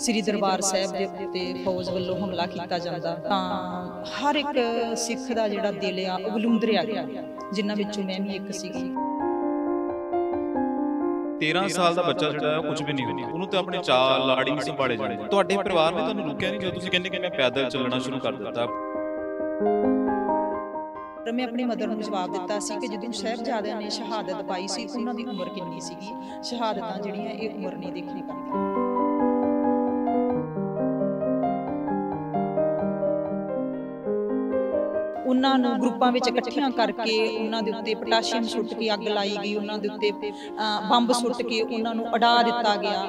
ਸ੍ਰੀ ਦਰਬਾਰ ਸਾਹਿਬ ਦੇ ਉੱਤੇ ਫੌਜ ਵੱਲੋਂ ਹਮਲਾ ਕੀਤਾ ਜਾਂਦਾ ਤਾਂ ਹਰ ਇੱਕ ਸਿੱਖ ਦਾ ਜਿਹੜਾ ਦਿਲ ਆ ਉਹ ਬਲੂੰਦਰਿਆ ਗਿਆ, ਜਿਨ੍ਹਾਂ ਵਿੱਚੋਂ ਮੈਂ ਵੀ ਇੱਕ ਸੀਗੀ। 13 ਸਾਲ ਦਾ ਬੱਚਾ ਜਿਹੜਾ ਕੁਝ ਵੀ ਨਹੀਂ ਹੁੰਦਾ, ਉਹਨੂੰ ਤੇ ਆਪਣੇ ਚਾਲ ਲਾੜੀ ਨਹੀਂ ਸੰਭਾਲੇ ਜਾਂਦੇ। ਤੁਹਾਡੇ ਪਰਿਵਾਰ ਨੇ ਤੁਹਾਨੂੰ ਰੋਕਿਆ ਨਹੀਂ ਜਦੋਂ ਤੁਸੀਂ ਕਹਿੰਦੇ ਕਿ ਮੈਂ ਪੈਦਲ ਚੱਲਣਾ ਸ਼ੁਰੂ ਕਰ ਦਿੱਤਾ? ਮੈਂ ਆਪਣੀ ਮਦਰ ਨੂੰ ਜਵਾਬ ਦਿੱਤਾ ਸੀ ਕਿ ਜਦੋਂ ਸਾਹਿਬਜ਼ਾਦਿਆਂ ਨੇ ਸ਼ਹਾਦਤ ਪਾਈ ਸੀ ਉਹਨਾਂ ਦੀ ਉਮਰ ਕਿੰਨੀ ਸੀਗੀ। ਸ਼ਹਾਦਤਾਂ ਜਿਹੜੀਆਂ ਇਹ ਉਮਰ ਨਹੀਂ ਦੇਖਣੀ ਪੈਂਦੀਆਂ। ਉਹਨਾਂ ਨੂੰ ਗਰੁੱਪਾਂ ਵਿੱਚ ਇਕੱਠੀਆਂ ਕਰਕੇ ਉਹਨਾਂ ਦੇ ਉੱਤੇ ਪੋਟਾਸ਼ੀਅਮ ਸੁੱਟ ਕੇ ਅੱਗ ਲਾਈ ਗਈ, ਉਹਨਾਂ ਦੇ ਉੱਤੇ ਬੰਬ ਸੁੱਟ ਕੇ ਉਹਨਾਂ ਨੂੰ ਉਡਾ ਦਿੱਤਾ ਗਿਆ।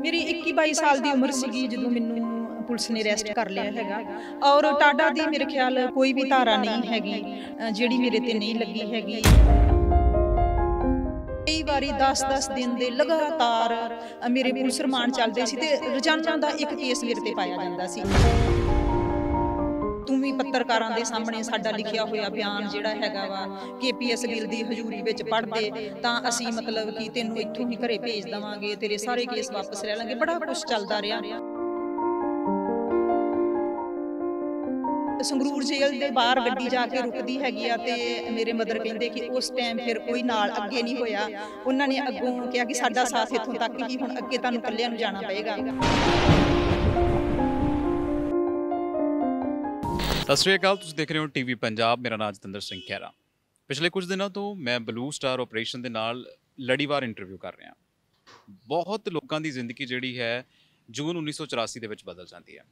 ਮੇਰੀ 21-22 ਸਾਲ ਦੀ ਉਮਰ ਸੀਗੀ ਜਦੋਂ ਮੈਨੂੰ ਪੁਲਿਸ ਨੇ ਅਰੈਸਟ ਕਰ ਲਿਆ ਹੈਗਾ। ਔਰ ਟਾਡਾ ਦੀ ਮੇਰੇ ਖਿਆਲ ਕੋਈ ਵੀ ਧਾਰਾ ਨਹੀਂ ਹੈਗੀ ਜਿਹੜੀ ਮੇਰੇ ਤੇ ਨਹੀਂ ਲੱਗੀ ਹੈਗੀ। ਕਈ ਵਾਰੀ 10-10 ਦਿਨ ਦੇ ਲਗਾਤਾਰ ਮੇਰੇ ਪੁਲਿਸ ਰਿਮਾਂਡ ਚੱਲਦੇ ਸੀ ਤੇ ਰੋਜ਼ਾਨਾ ਦਾ ਇੱਕ ਕੇਸ ਮੇਰੇ ਤੇ ਪਾਇਆ ਜਾਂਦਾ ਸੀ। ਤੂੰ ਵੀ ਪੱਤਰਕਾਰਾਂ ਦੇ ਸਾਹਮਣੇ ਸਾਡਾ ਲਿਖਿਆ ਹੋਇਆ ਬਿਆਨ ਜਿਹੜਾ ਹੈਗਾ ਵਾ KPS ਗਿੱਲ ਦੀ ਹਜ਼ੂਰੀ ਵਿੱਚ ਪੜ੍ਹਦੇ ਤਾਂ ਅਸੀਂ ਮਤਲਬ ਕਿ ਤੈਨੂੰ ਇੱਥੋਂ ਹੀ ਘਰੇ ਭੇਜ ਦੇਵਾਂਗੇ, ਤੇਰੇ ਸਾਰੇ ਕੇਸ ਵਾਪਸ ਲੈ ਲਾਂਗੇ। ਬੜਾ ਕੁਛ ਚੱਲਦਾ ਰਿਹਾ। ਸੰਗਰੂਰ ਜੇਲ੍ਹ ਦੇ ਬਾਹਰ ਗੱਡੀ ਜਾ ਕੇ ਰੁਕਦੀ ਹੈਗੀ ਆ ਤੇ ਮੇਰੇ ਮਦਰ ਕਹਿੰਦੇ ਕਿ ਉਸ ਟਾਈਮ ਫਿਰ ਕੋਈ ਨਾਲ ਅੱਗੇ ਨਹੀਂ ਹੋਇਆ। ਉਹਨਾਂ ਨੇ ਅੱਗੋਂ ਕਿਹਾ ਕਿ ਸਾਡਾ ਸਾਥ ਇੱਥੋਂ ਤੱਕ ਹੀ, ਹੁਣ ਅੱਗੇ ਤੁਹਾਨੂੰ ਇਕੱਲਿਆਂ ਨੂੰ ਜਾਣਾ ਪਏਗਾ। ਸਤਿ ਸ਼੍ਰੀ ਅਕਾਲ, ਤੁਸੀਂ ਦੇਖ ਰਹੇ ਹੋ TV ਪੰਜਾਬ। ਮੇਰਾ ਨਾਮ ਜਤਿੰਦਰ ਸਿੰਘ ਖਹਿਰਾ। ਪਿਛਲੇ ਕੁਝ ਦਿਨਾਂ ਤੋਂ ਮੈਂ ਬਲੂ ਸਟਾਰ ਆਪਰੇਸ਼ਨ ਦੇ ਨਾਲ ਲੜੀਵਾਰ ਇੰਟਰਵਿਊ ਕਰ ਰਿਹਾ। ਬਹੁਤ ਲੋਕਾਂ ਦੀ ਜ਼ਿੰਦਗੀ ਜਿਹੜੀ ਹੈ ਜੂਨ 1984 ਦੇ ਵਿੱਚ ਬਦਲ ਜਾਂਦੀ ਹੈ।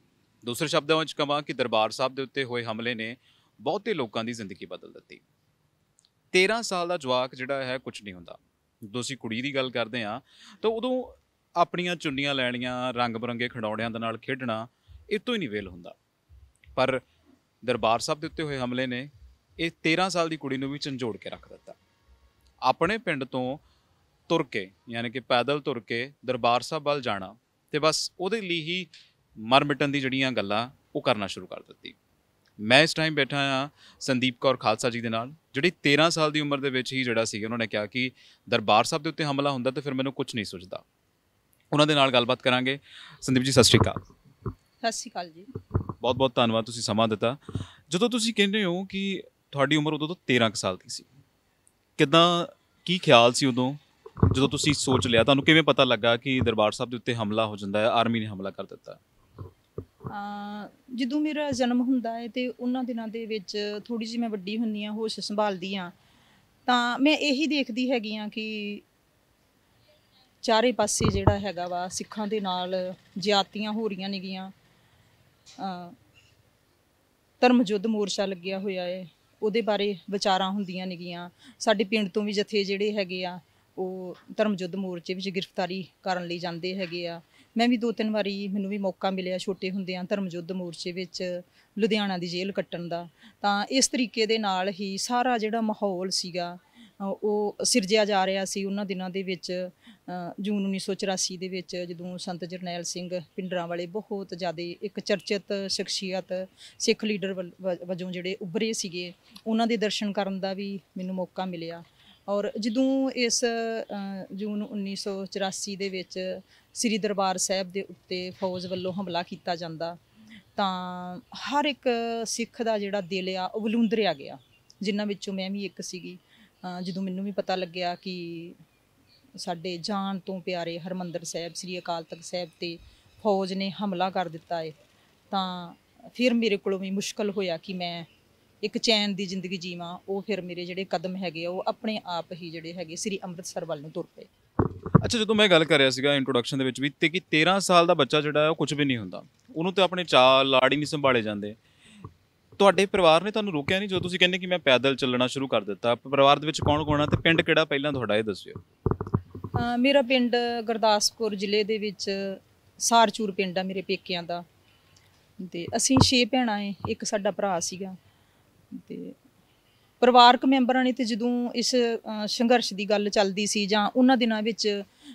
ਦੂਸਰੇ ਸ਼ਬਦਾਂ ਵਿੱਚ ਕਹਾਂ ਕਿ ਦਰਬਾਰ ਸਾਹਿਬ ਦੇ ਉੱਤੇ ਹੋਏ ਹਮਲੇ ਨੇ ਬਹੁਤੇ ਲੋਕਾਂ ਦੀ ਜ਼ਿੰਦਗੀ ਬਦਲ ਦਿੱਤੀ। 13 ਸਾਲ ਦਾ ਜਵਾਕ ਜਿਹੜਾ ਹੈ ਕੁਝ ਨਹੀਂ ਹੁੰਦਾ। ਜਦੋਂ ਅਸੀਂ ਕੁੜੀ ਦੀ ਗੱਲ ਕਰਦੇ ਹਾਂ ਤਾਂ ਉਦੋਂ ਆਪਣੀਆਂ ਚੁੰਨੀਆਂ ਲੈਣੀਆਂ, ਰੰਗ ਬਰੰਗੇ ਖਿਡੌਣਿਆਂ ਦੇ ਨਾਲ ਖੇਡਣਾ ਇਹ ਤੋਂ ਹੀ ਨਹੀਂ ਵੇਲ ਹੁੰਦਾ। ਪਰ ਦਰਬਾਰ ਸਾਹਿਬ ਦੇ ਉੱਤੇ ਹੋਏ ਹਮਲੇ ਨੇ ਇਹ 13 ਸਾਲ ਦੀ ਕੁੜੀ ਨੂੰ ਵੀ ਝੰਜੋੜ ਕੇ ਰੱਖ ਦਿੱਤਾ। ਆਪਣੇ ਪਿੰਡ ਤੋਂ ਤੁਰ ਕੇ, ਯਾਨੀ ਕਿ ਪੈਦਲ ਤੁਰ ਕੇ ਦਰਬਾਰ ਸਾਹਿਬ ਵੱਲ ਜਾਣਾ ਤੇ ਬਸ ਉਹਦੇ ਲਈ ਹੀ ਮਰ ਮਿਟਣ ਦੀ ਜਿਹੜੀਆਂ ਗੱਲਾਂ ਉਹ ਕਰਨਾ ਸ਼ੁਰੂ ਕਰ ਦਿੱਤੀ। ਮੈਂ ਇਸ ਟਾਈਮ ਬੈਠਾ ਹਾਂ ਸੰਦੀਪ ਕੌਰ ਖਾਲਸਾ ਜੀ ਦੇ ਨਾਲ, ਜਿਹੜੀ 13 ਸਾਲ ਦੀ ਉਮਰ ਦੇ ਵਿੱਚ ਹੀ ਜਿਹੜਾ ਸੀ ਉਹਨਾਂ ਨੇ ਕਿਹਾ ਕਿ ਦਰਬਾਰ ਸਾਹਿਬ ਦੇ ਉੱਤੇ ਹਮਲਾ ਹੁੰਦਾ ਤਾਂ ਫਿਰ ਮੈਨੂੰ ਕੁਝ ਨਹੀਂ ਸੁਝਦਾ। ਉਹਨਾਂ ਦੇ ਨਾਲ ਗੱਲਬਾਤ ਕਰਾਂਗੇ। ਸੰਦੀਪ ਜੀ ਸਤਿ ਸ਼੍ਰੀ ਅਕਾਲ। ਸਤਿ ਸ਼੍ਰੀ ਅਕਾਲ ਜੀ। ਬਹੁਤ ਬਹੁਤ ਧੰਨਵਾਦ, ਤੁਸੀਂ ਸਮਾਂ ਦਿੱਤਾ। ਜਦੋਂ ਤੁਸੀਂ ਕਹਿੰਦੇ ਹੋ ਕਿ ਤੁਹਾਡੀ ਉਮਰ ਉਦੋਂ ਤੋਂ 13 ਸਾਲ ਦੀ ਸੀ, ਕਿੱਦਾਂ, ਕੀ ਖਿਆਲ ਸੀ ਉਦੋਂ ਜਦੋਂ ਤੁਸੀਂ ਸੋਚ ਲਿਆ? ਤੁਹਾਨੂੰ ਕਿਵੇਂ ਪਤਾ ਲੱਗਾ ਕਿ ਦਰਬਾਰ ਸਾਹਿਬ ਦੇ ਉੱਤੇ ਹਮਲਾ ਹੋ ਜਾਂਦਾ ਹੈ, ਆਰਮੀ ਨੇ ਹਮਲਾ ਕਰ ਦਿੱਤਾ? ਜਦੋਂ ਮੇਰਾ ਜਨਮ ਹੁੰਦਾ ਹੈ ਤੇ ਉਹਨਾਂ ਦਿਨਾਂ ਦੇ ਵਿੱਚ ਥੋੜ੍ਹੀ ਜਿਹੀ ਮੈਂ ਵੱਡੀ ਹੁੰਦੀ ਹਾਂ, ਹੋਸ਼ ਸੰਭਾਲਦੀ ਹਾਂ, ਤਾਂ ਮੈਂ ਇਹੀ ਦੇਖਦੀ ਹੈਗੀ ਹਾਂ ਕਿ ਚਾਰੇ ਪਾਸੇ ਜਿਹੜਾ ਹੈਗਾ ਵਾ ਸਿੱਖਾਂ ਦੇ ਨਾਲ ਜ਼ਿਆਦਤੀਆਂ ਹੋ ਰਹੀਆਂ ਨੇਗੀਆਂ। ਧਰਮ ਯੁੱਧ ਮੋਰਚਾ ਲੱਗਿਆ ਹੋਇਆ ਹੈ, ਉਹਦੇ ਬਾਰੇ ਵਿਚਾਰਾਂ ਹੁੰਦੀਆਂ ਨੇਗੀਆਂ। ਸਾਡੇ ਪਿੰਡ ਤੋਂ ਵੀ ਜਥੇ ਜਿਹੜੇ ਹੈਗੇ ਆ ਉਹ ਧਰਮ ਯੁੱਧ ਮੋਰਚੇ ਵਿੱਚ ਗ੍ਰਿਫਤਾਰੀ ਕਰਨ ਲਈ ਜਾਂਦੇ ਹੈਗੇ ਆ। ਮੈਂ ਵੀ 2-3 ਵਾਰੀ ਮੈਨੂੰ ਵੀ ਮੌਕਾ ਮਿਲਿਆ ਛੋਟੇ ਹੁੰਦਿਆਂ ਧਰਮ ਯੁੱਧ ਮੋਰਚੇ ਵਿੱਚ ਲੁਧਿਆਣਾ ਦੀ ਜੇਲ੍ਹ ਕੱਟਣ ਦਾ। ਤਾਂ ਇਸ ਤਰੀਕੇ ਦੇ ਨਾਲ ਹੀ ਸਾਰਾ ਜਿਹੜਾ ਮਾਹੌਲ ਸੀਗਾ ਉਹ ਸਿਰਜਿਆ ਜਾ ਰਿਹਾ ਸੀ ਉਹਨਾਂ ਦਿਨਾਂ ਦੇ ਵਿੱਚ। ਜੂਨ 1984 ਦੇ ਵਿੱਚ ਜਦੋਂ ਸੰਤ ਜਰਨੈਲ ਸਿੰਘ ਭਿੰਡਰਾਂਵਾਲੇ ਬਹੁਤ ਜ਼ਿਆਦਾ ਇੱਕ ਚਰਚਿਤ ਸ਼ਖਸੀਅਤ ਸਿੱਖ ਲੀਡਰ ਵਜੋਂ ਜਿਹੜੇ ਉੱਭਰੇ ਸੀਗੇ, ਉਹਨਾਂ ਦੇ ਦਰਸ਼ਨ ਕਰਨ ਦਾ ਵੀ ਮੈਨੂੰ ਮੌਕਾ ਮਿਲਿਆ। ਔਰ ਜਦੋਂ ਇਸ ਜੂਨ 1984 ਦੇ ਵਿੱਚ ਸ੍ਰੀ ਦਰਬਾਰ ਸਾਹਿਬ ਦੇ ਉੱਤੇ ਫੌਜ ਵੱਲੋਂ ਹਮਲਾ ਕੀਤਾ ਜਾਂਦਾ ਤਾਂ ਹਰ ਇੱਕ ਸਿੱਖ ਦਾ ਜਿਹੜਾ ਦਿਲ ਆ ਉਹ ਬਲੂੰਦਰਿਆ ਗਿਆ, ਜਿਨ੍ਹਾਂ ਵਿੱਚੋਂ ਮੈਂ ਵੀ ਇੱਕ ਸੀਗੀ। ਜਦੋਂ ਮੈਨੂੰ ਵੀ ਪਤਾ ਲੱਗਿਆ ਕਿ ਸਾਡੇ ਜਾਨ ਤੋਂ ਪਿਆਰੇ ਹਰਿਮੰਦਰ ਸਾਹਿਬ ਸ੍ਰੀ ਅਕਾਲ ਤਖਤ ਸਾਹਿਬ 'ਤੇ ਫੌਜ ਨੇ ਹਮਲਾ ਕਰ ਦਿੱਤਾ ਹੈ, ਤਾਂ ਫਿਰ ਮੇਰੇ ਕੋਲੋਂ ਵੀ ਮੁਸ਼ਕਲ ਹੋਇਆ ਕਿ ਮੈਂ ਇੱਕ ਚੈਨ ਦੀ ਜ਼ਿੰਦਗੀ ਜੀਵਾਂ। ਉਹ ਫਿਰ ਮੇਰੇ ਜਿਹੜੇ ਕਦਮ ਹੈਗੇ ਆ ਉਹ ਆਪਣੇ ਆਪ ਹੀ ਜਿਹੜੇ ਹੈਗੇ ਸ੍ਰੀ ਅੰਮ੍ਰਿਤਸਰ ਵੱਲ ਨੂੰ ਤੁਰ ਪਏ। ਅੱਛਾ, ਜਦੋਂ ਮੈਂ ਗੱਲ ਕਰ ਰਿਹਾ ਸੀਗਾ ਇੰਟਰੋਡਕਸ਼ਨ ਦੇ ਵਿੱਚ ਵੀ ਤੇ ਕਿ 13 ਸਾਲ ਦਾ ਬੱਚਾ ਜਿਹੜਾ ਉਹ ਕੁਝ ਵੀ ਨਹੀਂ ਹੁੰਦਾ, ਉਹਨੂੰ ਤੇ ਆਪਣੇ ਚਾਲ ਲਾੜੀ ਨਹੀਂ ਸੰਭਾਲੇ ਜਾਂਦੇ। ਤੁਹਾਡੇ ਪਰਿਵਾਰ ਨੇ ਤੁਹਾਨੂੰ ਰੋਕਿਆ ਨਹੀਂ ਜਦੋਂ ਤੁਸੀਂ ਕਹਿੰਦੇ ਕਿ ਮੈਂ ਪੈਦਲ ਚੱਲਣਾ ਸ਼ੁਰੂ ਕਰ ਦਿੱਤਾ? ਪਰਿਵਾਰ ਦੇ ਵਿੱਚ ਕੌਣ ਕੌਣ ਆ ਤੇ ਪਿੰਡ ਕਿਹੜਾ ਪਹਿਲਾਂ ਤੁਹਾਡਾ, ਇਹ ਦੱਸਿਓ। ਮੇਰਾ ਪਿੰਡ ਗੁਰਦਾਸਪੁਰ ਜ਼ਿਲ੍ਹੇ ਦੇ ਵਿੱਚ ਸਾਰਚੂਰ ਪਿੰਡ ਆ ਮੇਰੇ ਪੇਕਿਆਂ ਦਾ, ਤੇ ਅਸੀਂ 6 ਭੈਣਾਂ ਏ, ਇੱਕ ਸਾਡਾ ਭਰਾ ਸੀਗਾ। ਤੇ ਪਰਿਵਾਰਕ ਮੈਂਬਰਾਂ ਨੇ ਤੇ ਜਦੋਂ ਇਸ ਸੰਘਰਸ਼ ਦੀ ਗੱਲ ਚੱਲਦੀ ਸੀ ਜਾਂ ਉਹਨਾਂ ਦਿਨਾਂ ਵਿੱਚ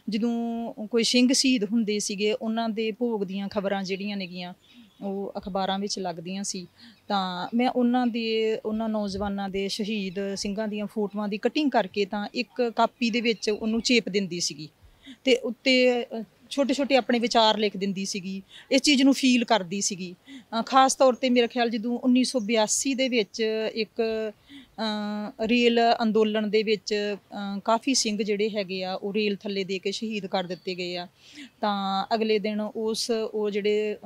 ਜਦੋਂ ਕੋਈ ਸਿੰਘ ਸ਼ਹੀਦ ਹੁੰਦੇ ਸੀਗੇ, ਉਹਨਾਂ ਦੇ ਭੋਗ ਦੀਆਂ ਖਬਰਾਂ ਜਿਹੜੀਆਂ ਨੇਗੀਆਂ ਉਹ ਅਖਬਾਰਾਂ ਵਿੱਚ ਲੱਗਦੀਆਂ ਸੀ, ਤਾਂ ਮੈਂ ਉਹਨਾਂ ਨੌਜਵਾਨਾਂ ਦੇ ਸ਼ਹੀਦ ਸਿੰਘਾਂ ਦੀਆਂ ਫੋਟੋਆਂ ਦੀ ਕਟਿੰਗ ਕਰਕੇ ਤਾਂ ਇੱਕ ਕਾਪੀ ਦੇ ਵਿੱਚ ਉਹਨੂੰ ਚੇਪ ਦਿੰਦੀ ਸੀਗੀ ਤੇ ਉੱਤੇ ਛੋਟੇ ਛੋਟੇ ਆਪਣੇ ਵਿਚਾਰ ਲਿਖ ਦਿੰਦੀ ਸੀਗੀ, ਇਸ ਚੀਜ਼ ਨੂੰ ਫੀਲ ਕਰਦੀ ਸੀਗੀ। ਖਾਸ ਤੌਰ ਤੇ ਮੇਰਾ ਖਿਆਲ ਜਦੋਂ 1982 ਦੇ ਵਿੱਚ ਇੱਕ ਰੇਲ ਅੰਦੋਲਨ ਦੇ ਵਿੱਚ ਕਾਫੀ ਸਿੰਘ ਜਿਹੜੇ ਹੈਗੇ ਆ ਉਹ ਰੇਲ ਥੱਲੇ ਦੇ ਕੇ ਸ਼ਹੀਦ ਕਰ ਦਿੱਤੇ ਗਏ ਆ, ਤਾਂ ਅਗਲੇ ਦਿਨ ਉਹ ਜਿਹੜੇ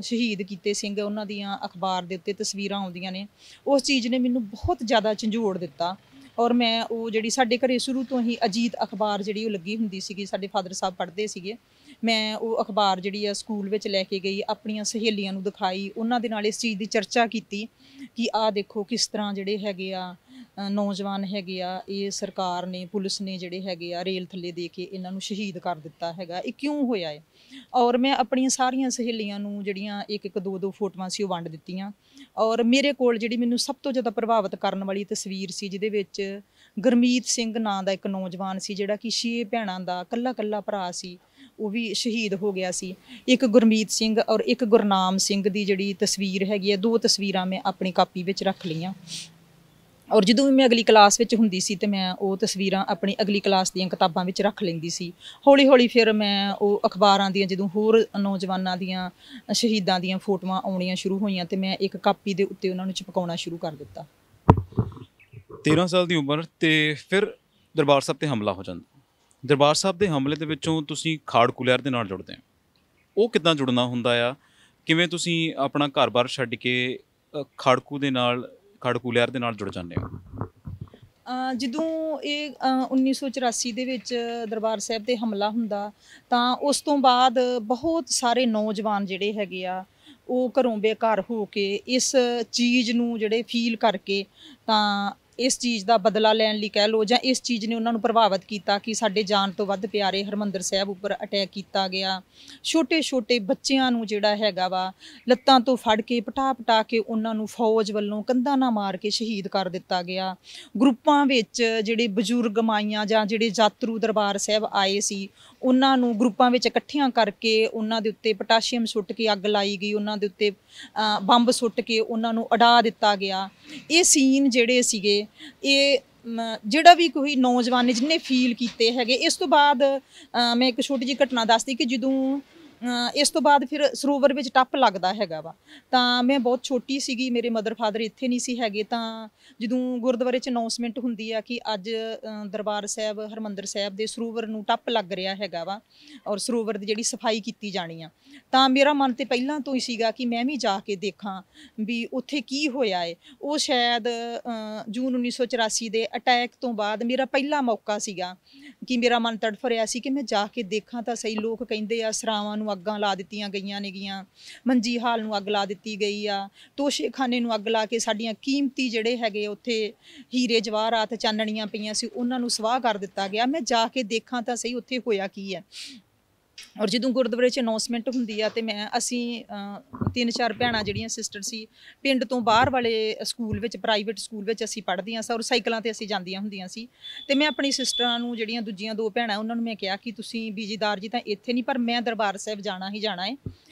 ਸ਼ਹੀਦ ਕੀਤੇ ਸਿੰਘ ਉਹਨਾਂ ਦੀਆਂ ਅਖਬਾਰ ਦੇ ਉੱਤੇ ਤਸਵੀਰਾਂ ਆਉਂਦੀਆਂ ਨੇ। ਉਸ ਚੀਜ਼ ਨੇ ਮੈਨੂੰ ਬਹੁਤ ਜ਼ਿਆਦਾ ਝੰਜੋੜ ਦਿੱਤਾ, ਔਰ ਮੈਂ ਉਹ ਜਿਹੜੀ ਸਾਡੇ ਘਰੇ ਸ਼ੁਰੂ ਤੋਂ ਹੀ ਅਜੀਤ ਅਖਬਾਰ ਜਿਹੜੀ ਉਹ ਲੱਗੀ ਹੁੰਦੀ ਸੀਗੀ, ਸਾਡੇ ਫਾਦਰ ਸਾਹਿਬ ਪੜ੍ਹਦੇ ਸੀਗੇ, ਮੈਂ ਉਹ ਅਖਬਾਰ ਜਿਹੜੀ ਆ ਸਕੂਲ ਵਿੱਚ ਲੈ ਕੇ ਗਈ, ਆਪਣੀਆਂ ਸਹੇਲੀਆਂ ਨੂੰ ਦਿਖਾਈ, ਉਹਨਾਂ ਦੇ ਨਾਲ ਇਸ ਚੀਜ਼ ਦੀ ਚਰਚਾ ਕੀਤੀ ਕਿ ਆਹ ਦੇਖੋ ਕਿਸ ਤਰ੍ਹਾਂ ਜਿਹੜੇ ਹੈਗੇ ਆ ਨੌਜਵਾਨ ਹੈਗੇ ਆ, ਇਹ ਸਰਕਾਰ ਨੇ, ਪੁਲਿਸ ਨੇ ਜਿਹੜੇ ਹੈਗੇ ਆ ਰੇਲ ਥੱਲੇ ਦੇ ਕੇ ਇਹਨਾਂ ਨੂੰ ਸ਼ਹੀਦ ਕਰ ਦਿੱਤਾ ਹੈਗਾ, ਇਹ ਕਿਉਂ ਹੋਇਆ ਹੈ। ਔਰ ਮੈਂ ਆਪਣੀਆਂ ਸਾਰੀਆਂ ਸਹੇਲੀਆਂ ਨੂੰ ਜਿਹੜੀਆਂ ਇੱਕ ਇੱਕ ਦੋ ਦੋ ਫੋਟੋਆਂ ਸੀ ਉਹ ਵੰਡ ਦਿੱਤੀਆਂ। ਔਰ ਮੇਰੇ ਕੋਲ ਜਿਹੜੀ ਮੈਨੂੰ ਸਭ ਤੋਂ ਜ਼ਿਆਦਾ ਪ੍ਰਭਾਵਿਤ ਕਰਨ ਵਾਲੀ ਤਸਵੀਰ ਸੀ, ਜਿਹਦੇ ਵਿੱਚ ਗੁਰਮੀਤ ਸਿੰਘ ਨਾਂ ਦਾ ਇੱਕ ਨੌਜਵਾਨ ਸੀ ਜਿਹੜਾ ਕਿ 6 ਭੈਣਾਂ ਦਾ ਕੱਲਾ ਕੱਲਾ ਭਰਾ ਸੀ, ਉਹ ਵੀ ਸ਼ਹੀਦ ਹੋ ਗਿਆ ਸੀ। ਇੱਕ ਗੁਰਮੀਤ ਸਿੰਘ ਔਰ ਇੱਕ ਗੁਰਨਾਮ ਸਿੰਘ ਦੀ ਜਿਹੜੀ ਤਸਵੀਰ ਹੈਗੀ ਹੈ, 2 ਤਸਵੀਰਾਂ ਮੈਂ ਆਪਣੀ ਕਾਪੀ ਵਿੱਚ ਰੱਖ ਲਈਆਂ। ਔਰ ਜਦੋਂ ਵੀ ਮੈਂ ਅਗਲੀ ਕਲਾਸ ਵਿੱਚ ਹੁੰਦੀ ਸੀ ਤੇ ਮੈਂ ਉਹ ਤਸਵੀਰਾਂ ਆਪਣੀ ਅਗਲੀ ਕਲਾਸ ਦੀਆਂ ਕਿਤਾਬਾਂ ਵਿੱਚ ਰੱਖ ਲੈਂਦੀ ਸੀ। ਹੌਲੀ ਹੌਲੀ ਫਿਰ ਮੈਂ ਉਹ ਅਖਬਾਰਾਂ ਦੀਆਂ ਜਦੋਂ ਹੋਰ ਨੌਜਵਾਨਾਂ ਦੀਆਂ ਸ਼ਹੀਦਾਂ ਦੀਆਂ ਫੋਟੋਆਂ ਆਉਣੀਆਂ ਸ਼ੁਰੂ ਹੋਈਆਂ ਤੇ ਮੈਂ ਇੱਕ ਕਾਪੀ ਦੇ ਉੱਤੇ ਉਹਨਾਂ ਨੂੰ ਚਿਪਕਾਉਣਾ ਸ਼ੁਰੂ ਕਰ ਦਿੱਤਾ। 13 ਸਾਲ ਦੀ ਉਮਰ ਤੇ ਫਿਰ ਦਰਬਾਰ ਸਾਹਿਬ ਤੇ ਹਮਲਾ ਹੋ ਜਾਂਦਾ। ਦਰਬਾਰ ਸਾਹਿਬ ਦੇ ਹਮਲੇ ਦੇ ਵਿੱਚੋਂ ਤੁਸੀਂ ਖਾੜਕੂ ਲਹਿਰ ਦੇ ਨਾਲ ਜੁੜਦੇ ਹੋ, ਉਹ ਕਿੱਦਾਂ ਜੁੜਨਾ ਹੁੰਦਾ ਆ? ਕਿਵੇਂ ਤੁਸੀਂ ਆਪਣਾ ਘਰ-ਬਾਰ ਛੱਡ ਕੇ ਖਾੜਕੂ ਲਹਿਰ ਦੇ ਨਾਲ ਜੁੜ ਜਾਂਦੇ ਹੋ? ਜਦੋਂ ਇਹ 1984 ਦੇ ਵਿੱਚ ਦਰਬਾਰ ਸਾਹਿਬ 'ਤੇ ਹਮਲਾ ਹੁੰਦਾ ਤਾਂ ਉਸ ਤੋਂ ਬਾਅਦ ਬਹੁਤ ਸਾਰੇ ਨੌਜਵਾਨ ਜਿਹੜੇ ਹੈਗੇ ਆ ਉਹ ਘਰੋਂ ਬੇਘਰ ਹੋ ਕੇ ਇਸ ਚੀਜ਼ ਨੂੰ ਜਿਹੜੇ ਫੀਲ ਕਰਕੇ ਤਾਂ ਇਸ ਚੀਜ਼ ਦਾ ਬਦਲਾ ਲੈਣ ਲਈ ਕਹਿ ਲਓ, ਜਾਂ ਇਸ ਚੀਜ਼ ਨੇ ਉਹਨਾਂ ਨੂੰ ਪ੍ਰਭਾਵਿਤ ਕੀਤਾ ਕਿ ਸਾਡੇ ਜਾਨ ਤੋਂ ਵੱਧ ਪਿਆਰੇ ਹਰਿਮੰਦਰ ਸਾਹਿਬ ਉੱਪਰ ਅਟੈਕ ਕੀਤਾ ਗਿਆ। ਛੋਟੇ ਛੋਟੇ ਬੱਚਿਆਂ ਨੂੰ ਜਿਹੜਾ ਹੈਗਾ ਵਾ ਲੱਤਾਂ ਤੋਂ ਫੜ ਕੇ ਪਟਾ ਕੇ ਉਹਨਾਂ ਨੂੰ ਫੌਜ ਵੱਲੋਂ ਕੰਧਾਂ ਨਾਲ ਮਾਰ ਕੇ ਸ਼ਹੀਦ ਕਰ ਦਿੱਤਾ ਗਿਆ। ਗਰੁੱਪਾਂ ਵਿੱਚ ਜਿਹੜੇ ਬਜ਼ੁਰਗ ਮਾਈਆਂ ਜਾਂ ਜਿਹੜੇ ਯਾਤਰੂ ਦਰਬਾਰ ਸਾਹਿਬ ਆਏ ਸੀ ਉਹਨਾਂ ਨੂੰ ਗਰੁੱਪਾਂ ਵਿੱਚ ਇਕੱਠਿਆਂ ਕਰਕੇ ਉਹਨਾਂ ਦੇ ਉੱਤੇ ਪੋਟਾਸ਼ੀਅਮ ਸੁੱਟ ਕੇ ਅੱਗ ਲਾਈ ਗਈ, ਉਹਨਾਂ ਦੇ ਉੱਤੇ ਬੰਬ ਸੁੱਟ ਕੇ ਉਹਨਾਂ ਨੂੰ ਉਡਾ ਦਿੱਤਾ ਗਿਆ। ਇਹ ਸੀਨ ਜਿਹੜੇ ਸੀਗੇ ਇਹ ਜਿਹੜਾ ਵੀ ਕੋਈ ਨੌਜਵਾਨ ਨੇ ਜਿਹਨੇ ਫੀਲ ਕੀਤੇ ਹੈਗੇ। ਇਸ ਤੋਂ ਬਾਅਦ ਮੈਂ ਇੱਕ ਛੋਟੀ ਜਿਹੀ ਘਟਨਾ ਦੱਸਦੀ ਕਿ ਜਦੋਂ ਇਸ ਤੋਂ ਬਾਅਦ ਫਿਰ ਸਰੋਵਰ ਵਿੱਚ ਟੱਪ ਲੱਗਦਾ ਹੈਗਾ ਵਾ, ਤਾਂ ਮੈਂ ਬਹੁਤ ਛੋਟੀ ਸੀਗੀ, ਮੇਰੇ ਮਦਰ ਫਾਦਰ ਇੱਥੇ ਨਹੀਂ ਸੀ ਹੈਗੇ, ਤਾਂ ਜਦੋਂ ਗੁਰਦੁਆਰੇ 'ਚ ਅਨਾਉਂਸਮੈਂਟ ਹੁੰਦੀ ਆ ਕਿ ਅੱਜ ਦਰਬਾਰ ਸਾਹਿਬ ਹਰਿਮੰਦਰ ਸਾਹਿਬ ਦੇ ਸਰੋਵਰ ਨੂੰ ਟੱਪ ਲੱਗ ਰਿਹਾ ਹੈਗਾ ਵਾ ਔਰ ਸਰੋਵਰ ਦੀ ਜਿਹੜੀ ਸਫਾਈ ਕੀਤੀ ਜਾਣੀ ਆ, ਤਾਂ ਮੇਰਾ ਮਨ ਤੇ ਪਹਿਲਾਂ ਤੋਂ ਹੀ ਸੀਗਾ ਕਿ ਮੈਂ ਵੀ ਜਾ ਕੇ ਦੇਖਾਂ ਵੀ ਉੱਥੇ ਕੀ ਹੋਇਆ ਹੈ। ਉਹ ਸ਼ਾਇਦ ਜੂਨ 1984 ਦੇ ਅਟੈਕ ਤੋਂ ਬਾਅਦ ਮੇਰਾ ਪਹਿਲਾ ਮੌਕਾ ਸੀਗਾ ਕਿ ਮੇਰਾ ਮਨ ਤੜਫ ਰਿਹਾ ਸੀ ਕਿ ਮੈਂ ਜਾ ਕੇ ਦੇਖਾਂ ਤਾਂ ਸਹੀ। ਲੋਕ ਕਹਿੰਦੇ ਆ ਸਰਾਵਾਂ ਨੂੰ ਅੱਗਾਂ ਲਾ ਦਿੱਤੀਆਂ ਗਈਆਂ ਨੇਗੀਆਂ, ਮੰਜੀ ਹਾਲ ਨੂੰ ਅੱਗ ਲਾ ਦਿੱਤੀ ਗਈ ਆ, ਤੋਸ਼ੇਖਾਨੇ ਨੂੰ ਅੱਗ ਲਾ ਕੇ ਸਾਡੀਆਂ ਕੀਮਤੀ ਜਿਹੜੇ ਹੈਗੇ ਉੱਥੇ ਹੀਰੇ ਜਵਾਹਰਾਤ ਚਾਨਣੀਆਂ ਪਈਆਂ ਸੀ ਉਹਨਾਂ ਨੂੰ ਸਵਾਹ ਕਰ ਦਿੱਤਾ ਗਿਆ। ਮੈਂ ਜਾ ਕੇ ਦੇਖਾਂ ਤਾਂ ਸਹੀ ਉੱਥੇ ਹੋਇਆ ਕੀ ਹੈ। ਔਰ ਜਦੋਂ ਗੁਰਦੁਆਰੇ 'ਚ ਅਨਾਉਂਸਮੈਂਟ ਹੁੰਦੀ ਆ ਤੇ ਅਸੀਂ 3-4 ਭੈਣਾਂ ਜਿਹੜੀਆਂ ਸਿਸਟਰ ਸੀ ਪਿੰਡ ਤੋਂ ਬਾਹਰ ਵਾਲੇ ਸਕੂਲ ਵਿੱਚ, ਪ੍ਰਾਈਵੇਟ ਸਕੂਲ ਵਿੱਚ ਅਸੀਂ ਪੜ੍ਹਦੀਆਂ ਸਾਂ ਔਰ ਸਾਈਕਲਾਂ 'ਤੇ ਅਸੀਂ ਜਾਂਦੀਆਂ ਹੁੰਦੀਆਂ ਸੀ, ਤੇ ਮੈਂ ਆਪਣੀ ਸਿਸਟਰਾਂ ਨੂੰ ਜਿਹੜੀਆਂ ਦੂਜੀਆਂ 2 ਭੈਣਾਂ ਉਹਨਾਂ ਨੂੰ ਮੈਂ ਕਿਹਾ ਕਿ ਤੁਸੀਂ ਬੀਜੀਦਾਰ ਜੀ ਤਾਂ ਇੱਥੇ ਨਹੀਂ, ਪਰ ਮੈਂ ਦਰਬਾਰ ਸਾਹਿਬ ਜਾਣਾ ਹੀ ਜਾਣਾ ਹੈ।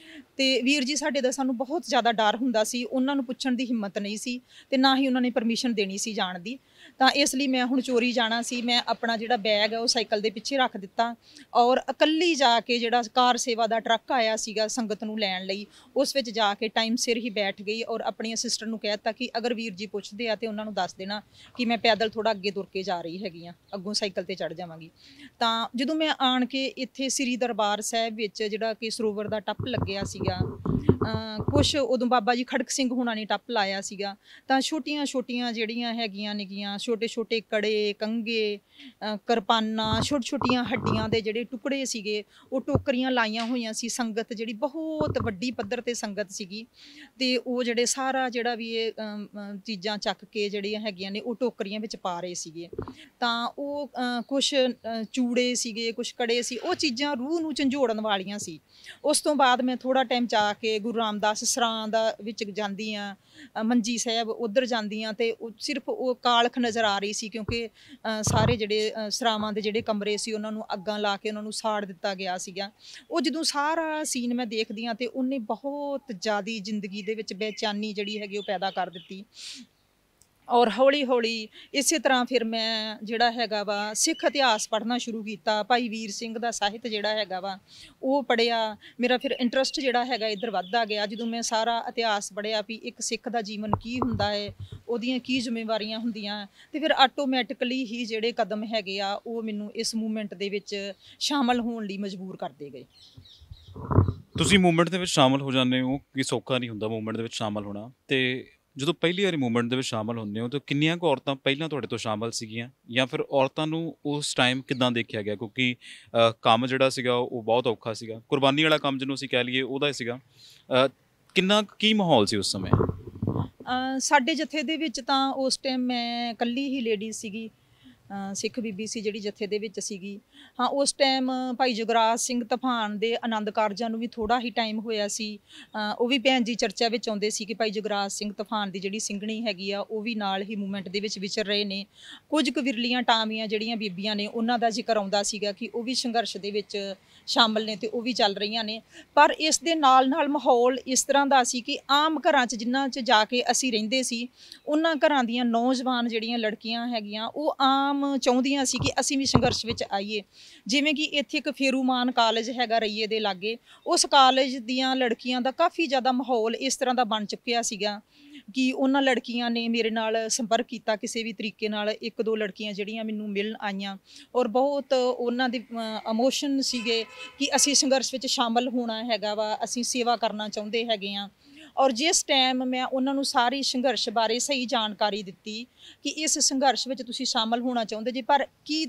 ਤੇ ਵੀਰ ਜੀ ਸਾਡੇ ਦਾ ਸਾਨੂੰ ਬਹੁਤ ਜ਼ਿਆਦਾ ਡਰ ਹੁੰਦਾ ਸੀ, ਉਹਨਾਂ ਨੂੰ ਪੁੱਛਣ ਦੀ ਹਿੰਮਤ ਨਹੀਂ ਸੀ ਤੇ ਨਾ ਹੀ ਉਹਨਾਂ ਨੇ ਪਰਮਿਸ਼ਨ ਦੇਣੀ ਸੀ ਜਾਣ ਦੀ, ਤਾਂ ਇਸ ਲਈ ਮੈਂ ਹੁਣ ਚੋਰੀ ਜਾਣਾ ਸੀ। ਮੈਂ ਆਪਣਾ ਜਿਹੜਾ ਬੈਗ ਹੈ ਉਹ ਸਾਈਕਲ ਦੇ ਪਿੱਛੇ ਰੱਖ ਦਿੱਤਾ ਔਰ ਇਕੱਲੀ ਜਾ ਕੇ ਜਿਹੜਾ ਕਾਰ ਸੇਵਾ ਦਾ ਟਰੱਕ ਆਇਆ ਸੀਗਾ ਸੰਗਤ ਨੂੰ ਲੈਣ ਲਈ, ਉਸ ਵਿੱਚ ਜਾ ਕੇ ਟਾਈਮ ਸਿਰ ਹੀ ਬੈਠ ਗਈ ਔਰ ਆਪਣੀਆਂ ਸਿਸਟਰ ਨੂੰ ਕਹਿ ਦਿੱਤਾ ਕਿ ਅਗਰ ਵੀਰ ਜੀ ਪੁੱਛਦੇ ਆ ਤੇ ਉਹਨਾਂ ਨੂੰ ਦੱਸ ਦੇਣਾ ਕਿ ਮੈਂ ਪੈਦਲ ਥੋੜਾ ਅੱਗੇ ਤੁਰ ਕੇ ਜਾ ਰਹੀ ਹੈਗੀ ਆ, ਅੱਗੋਂ ਸਾਈਕਲ ਤੇ ਚੜ੍ਹ ਜਾਵਾਂਗੀ। ਤਾਂ ਜਦੋਂ ਮੈਂ ਆਣ ਕੇ ਇੱਥੇ ਸ੍ਰੀ ਦਰਬਾਰ ਸਾਹਿਬ ਵਿੱਚ ਜਿਹੜਾ ਕਿ ਸਰੋਵਰ ਦਾ ਟੱਪ ਲੱਗਿਆ ਸੀਗਾ, ਕੁਛ ਉਦੋਂ ਬਾਬਾ ਜੀ ਖੜਕ ਸਿੰਘ ਹੁਣਾਂ ਨੇ ਟੱਪ ਲਾਇਆ ਸੀਗਾ, ਤਾਂ ਛੋਟੀਆਂ ਛੋਟੀਆਂ ਜਿਹੜੀਆਂ ਹੈਗੀਆਂ ਨੇਗੀਆਂ ਛੋਟੇ ਛੋਟੇ ਕੜੇ, ਕੰਘੇ, ਕਿਰਪਾਨਾਂ, ਛੋਟੀ ਛੋਟੀਆਂ ਹੱਡੀਆਂ ਦੇ ਜਿਹੜੇ ਟੁਕੜੇ ਸੀਗੇ ਉਹ ਟੋਕਰੀਆਂ ਲਾਈਆਂ ਹੋਈਆਂ ਸੀ। ਸੰਗਤ ਜਿਹੜੀ ਬਹੁਤ ਵੱਡੀ ਪੱਧਰ ਤੇ ਸੰਗਤ ਸੀਗੀ ਤੇ ਉਹ ਜਿਹੜੇ ਸਾਰਾ ਜਿਹੜਾ ਵੀ ਇਹ ਚੀਜ਼ਾਂ ਚੱਕ ਕੇ ਜਿਹੜੀਆਂ ਹੈਗੀਆਂ ਨੇ ਉਹ ਟੋਕਰੀਆਂ ਵਿੱਚ ਪਾ ਰਹੇ ਸੀਗੇ। ਤਾਂ ਉਹ ਕੁਛ ਚੂੜੇ ਸੀਗੇ, ਕੁਛ ਕੜੇ ਸੀ, ਉਹ ਚੀਜ਼ਾਂ ਰੂਹ ਨੂੰ ਝੰਜੋੜਨ ਵਾਲੀਆਂ ਸੀ। ਉਸ ਤੋਂ ਬਾਅਦ ਮੈਂ ਥੋੜਾ ਟਾਈਮ ਜਾ ਕੇ ਗੁਰੂ ਰਾਮਦਾਸ ਸਰਾਂ ਦਾ ਵਿੱਚ ਜਾਂਦੀ ਆ, ਮੰਜੀ ਸਾਹਿਬ ਉੱਧਰ ਜਾਂਦੀ ਆ ਤੇ ਸਿਰਫ ਉਹ ਕਾਲਖ ਨਜ਼ਰ ਆ ਰਹੀ ਸੀ ਕਿਉਂਕਿ ਸਾਰੇ ਜਿਹੜੇ ਸਰਾਵਾਂ ਦੇ ਜਿਹੜੇ ਕਮਰੇ ਸੀ ਉਹਨਾਂ ਨੂੰ ਅੱਗਾਂ ਲਾ ਕੇ ਉਹਨਾਂ ਨੂੰ ਸਾੜ ਦਿੱਤਾ ਗਿਆ ਸੀਗਾ। ਉਹ ਜਦੋਂ ਸਾਰਾ ਸੀਨ ਮੈਂ ਦੇਖਦੀ ਹਾਂ ਤੇ ਉਹਨੇ ਬਹੁਤ ਜ਼ਿਆਦਾ ਜ਼ਿੰਦਗੀ ਦੇ ਵਿੱਚ ਬੇਚੈਨੀ ਜਿਹੜੀ ਹੈਗੀ ਉਹ ਪੈਦਾ ਕਰ ਦਿੱਤੀ। ਔਰ ਹੌਲੀ-ਹੌਲੀ ਇਸੇ ਤਰ੍ਹਾਂ ਫਿਰ ਮੈਂ ਜਿਹੜਾ ਹੈਗਾ ਵਾ ਸਿੱਖ ਇਤਿਹਾਸ ਪੜ੍ਹਨਾ ਸ਼ੁਰੂ ਕੀਤਾ। ਭਾਈ ਵੀਰ ਸਿੰਘ ਦਾ ਸਾਹਿਤ ਜਿਹੜਾ ਹੈਗਾ ਵਾ ਉਹ ਪੜ੍ਹਿਆ। ਮੇਰਾ ਫਿਰ ਇੰਟਰਸਟ ਜਿਹੜਾ ਹੈਗਾ ਇੱਧਰ ਵੱਧਦਾ ਗਿਆ। ਜਦੋਂ ਮੈਂ ਸਾਰਾ ਇਤਿਹਾਸ ਪੜ੍ਹਿਆ ਵੀ ਇੱਕ ਸਿੱਖ ਦਾ ਜੀਵਨ ਕੀ ਹੁੰਦਾ ਹੈ, ਉਹਦੀਆਂ ਕੀ ਜ਼ਿੰਮੇਵਾਰੀਆਂ ਹੁੰਦੀਆਂ, ਤੇ ਫਿਰ ਆਟੋਮੈਟਿਕਲੀ ਹੀ ਜਿਹੜੇ ਕਦਮ ਹੈਗੇ ਆ ਉਹ ਮੈਨੂੰ ਇਸ ਮੂਵਮੈਂਟ ਦੇ ਵਿੱਚ ਸ਼ਾਮਲ ਹੋਣ ਲਈ ਮਜਬੂਰ ਕਰਦੇ ਗਏ। ਤੁਸੀਂ ਮੂਵਮੈਂਟ ਦੇ ਵਿੱਚ ਸ਼ਾਮਲ ਹੋ ਜਾਂਦੇ ਹੋ ਕਿ ਸੌਖਾ ਨਹੀਂ ਹੁੰਦਾ ਮੂਵਮੈਂਟ ਦੇ ਵਿੱਚ ਸ਼ਾਮਲ ਹੋਣਾ, ਤੇ ਜਦੋਂ ਪਹਿਲੀ ਵਾਰੀ ਮੂਵਮੈਂਟ ਦੇ ਵਿੱਚ ਸ਼ਾਮਲ ਹੁੰਦੇ ਹੋ ਤਾਂ ਕਿੰਨੀਆਂ ਕੁ ਔਰਤਾਂ ਪਹਿਲਾਂ ਤੁਹਾਡੇ ਤੋਂ ਸ਼ਾਮਲ ਸੀਗੀਆਂ, ਜਾਂ ਫਿਰ ਔਰਤਾਂ ਨੂੰ ਉਸ ਟਾਈਮ ਕਿੱਦਾਂ ਦੇਖਿਆ ਗਿਆ? ਕਿਉਂਕਿ ਕੰਮ ਜਿਹੜਾ ਸੀਗਾ ਉਹ ਬਹੁਤ ਔਖਾ ਸੀਗਾ, ਕੁਰਬਾਨੀ ਵਾਲਾ ਕੰਮ ਜਿਹਨੂੰ ਅਸੀਂ ਕਹਿ ਲਈਏ ਉਹਦਾ ਹੀ ਸੀਗਾ। ਕਿੰਨਾ ਕੀ ਮਾਹੌਲ ਸੀ ਉਸ ਸਮੇਂ? ਸਾਡੇ ਜਥੇ ਦੇ ਵਿੱਚ ਤਾਂ ਉਸ ਟਾਈਮ ਮੈਂ ਇਕੱਲੀ ਹੀ ਲੇਡੀ ਸੀਗੀ, ਸਿੱਖ ਬੀਬੀ ਸੀ ਜਿਹੜੀ ਜਥੇ ਦੇ ਵਿੱਚ ਸੀਗੀ। ਹਾਂ, ਉਸ ਟਾਈਮ ਭਾਈ ਜੁਗਰਾਜ ਸਿੰਘ ਤੂਫਾਨ ਦੇ ਆਨੰਦ ਕਾਰਜਾਂ ਨੂੰ ਵੀ ਥੋੜ੍ਹਾ ਹੀ ਟਾਈਮ ਹੋਇਆ ਸੀ। ਉਹ ਵੀ ਭੈਣ ਜੀ ਚਰਚਾ ਵਿੱਚ ਆਉਂਦੇ ਸੀ ਕਿ ਭਾਈ ਜੁਗਰਾਜ ਸਿੰਘ ਤੂਫਾਨ ਦੀ ਜਿਹੜੀ ਸਿੰਘਣੀ ਹੈਗੀ ਆ ਉਹ ਵੀ ਨਾਲ ਹੀ ਮੂਵਮੈਂਟ ਦੇ ਵਿੱਚ ਵਿਚਰ ਰਹੇ ਨੇ। ਕੁਝ ਕੁ ਵਿਰਲੀਆਂ ਟਾਮੀਆਂ ਜਿਹੜੀਆਂ ਬੀਬੀਆਂ ਨੇ ਉਹਨਾਂ ਦਾ ਜ਼ਿਕਰ ਆਉਂਦਾ ਸੀਗਾ ਕਿ ਉਹ ਵੀ ਸੰਘਰਸ਼ ਦੇ ਵਿੱਚ ਸ਼ਾਮਲ ਨੇ ਤੇ ਉਹ ਵੀ ਚੱਲ ਰਹੀਆਂ ਨੇ। ਪਰ ਇਸ ਦੇ ਨਾਲ ਨਾਲ ਮਾਹੌਲ ਇਸ ਤਰ੍ਹਾਂ ਦਾ ਸੀ ਕਿ ਆਮ ਘਰਾਂ 'ਚ ਜਿਨ੍ਹਾਂ 'ਚ ਜਾ ਕੇ ਅਸੀਂ ਰਹਿੰਦੇ ਸੀ, ਉਹਨਾਂ ਘਰਾਂ ਦੀਆਂ ਨੌਜਵਾਨ ਜਿਹੜੀਆਂ ਲੜਕੀਆਂ ਹੈਗੀਆਂ ਉਹ ਆਮ ਚਾਹੁੰਦੀਆਂ ਸੀ ਕਿ ਅਸੀਂ ਵੀ ਸੰਘਰਸ਼ ਵਿੱਚ ਆਈਏ। ਜਿਵੇਂ ਕਿ ਇੱਥੇ ਇੱਕ ਫੇਰੂਮਾਨ ਕਾਲਜ ਹੈਗਾ ਰਈਏ ਦੇ ਲਾਗੇ, ਉਸ ਕਾਲਜ ਦੀਆਂ ਲੜਕੀਆਂ ਦਾ ਕਾਫੀ ਜ਼ਿਆਦਾ ਮਾਹੌਲ ਇਸ ਤਰ੍ਹਾਂ ਦਾ ਬਣ ਚੁੱਕਿਆ ਸੀਗਾ ਕਿ ਉਹਨਾਂ ਲੜਕੀਆਂ ਨੇ ਮੇਰੇ ਨਾਲ ਸੰਪਰਕ ਕੀਤਾ ਕਿਸੇ ਵੀ ਤਰੀਕੇ ਨਾਲ। ਇੱਕ ਦੋ ਲੜਕੀਆਂ ਜਿਹੜੀਆਂ ਮੈਨੂੰ ਮਿਲਣ ਆਈਆਂ ਔਰ ਬਹੁਤ ਉਹਨਾਂ ਦੇ ਇਮੋਸ਼ਨ ਸੀਗੇ ਕਿ ਅਸੀਂ ਸੰਘਰਸ਼ ਵਿੱਚ ਸ਼ਾਮਲ ਹੋਣਾ ਹੈਗਾ ਵਾ, ਅਸੀਂ ਸੇਵਾ ਕਰਨਾ ਚਾਹੁੰਦੇ ਹੈਗੇ ਹਾਂ। ਔਰ ਜਿਸ ਟਾਈਮ ਮੈਂ ਉਹਨਾਂ ਨੂੰ ਸਾਰੀ ਸੰਘਰਸ਼ ਬਾਰੇ ਸਹੀ ਜਾਣਕਾਰੀ ਦਿੱਤੀ ਕਿ ਇਸ ਸੰਘਰਸ਼ ਵਿੱਚ ਤੁਸੀਂ ਸ਼ਾਮਲ ਹੋਣਾ ਚਾਹੁੰਦੇ ਜੇ, ਪਰ ਕੀ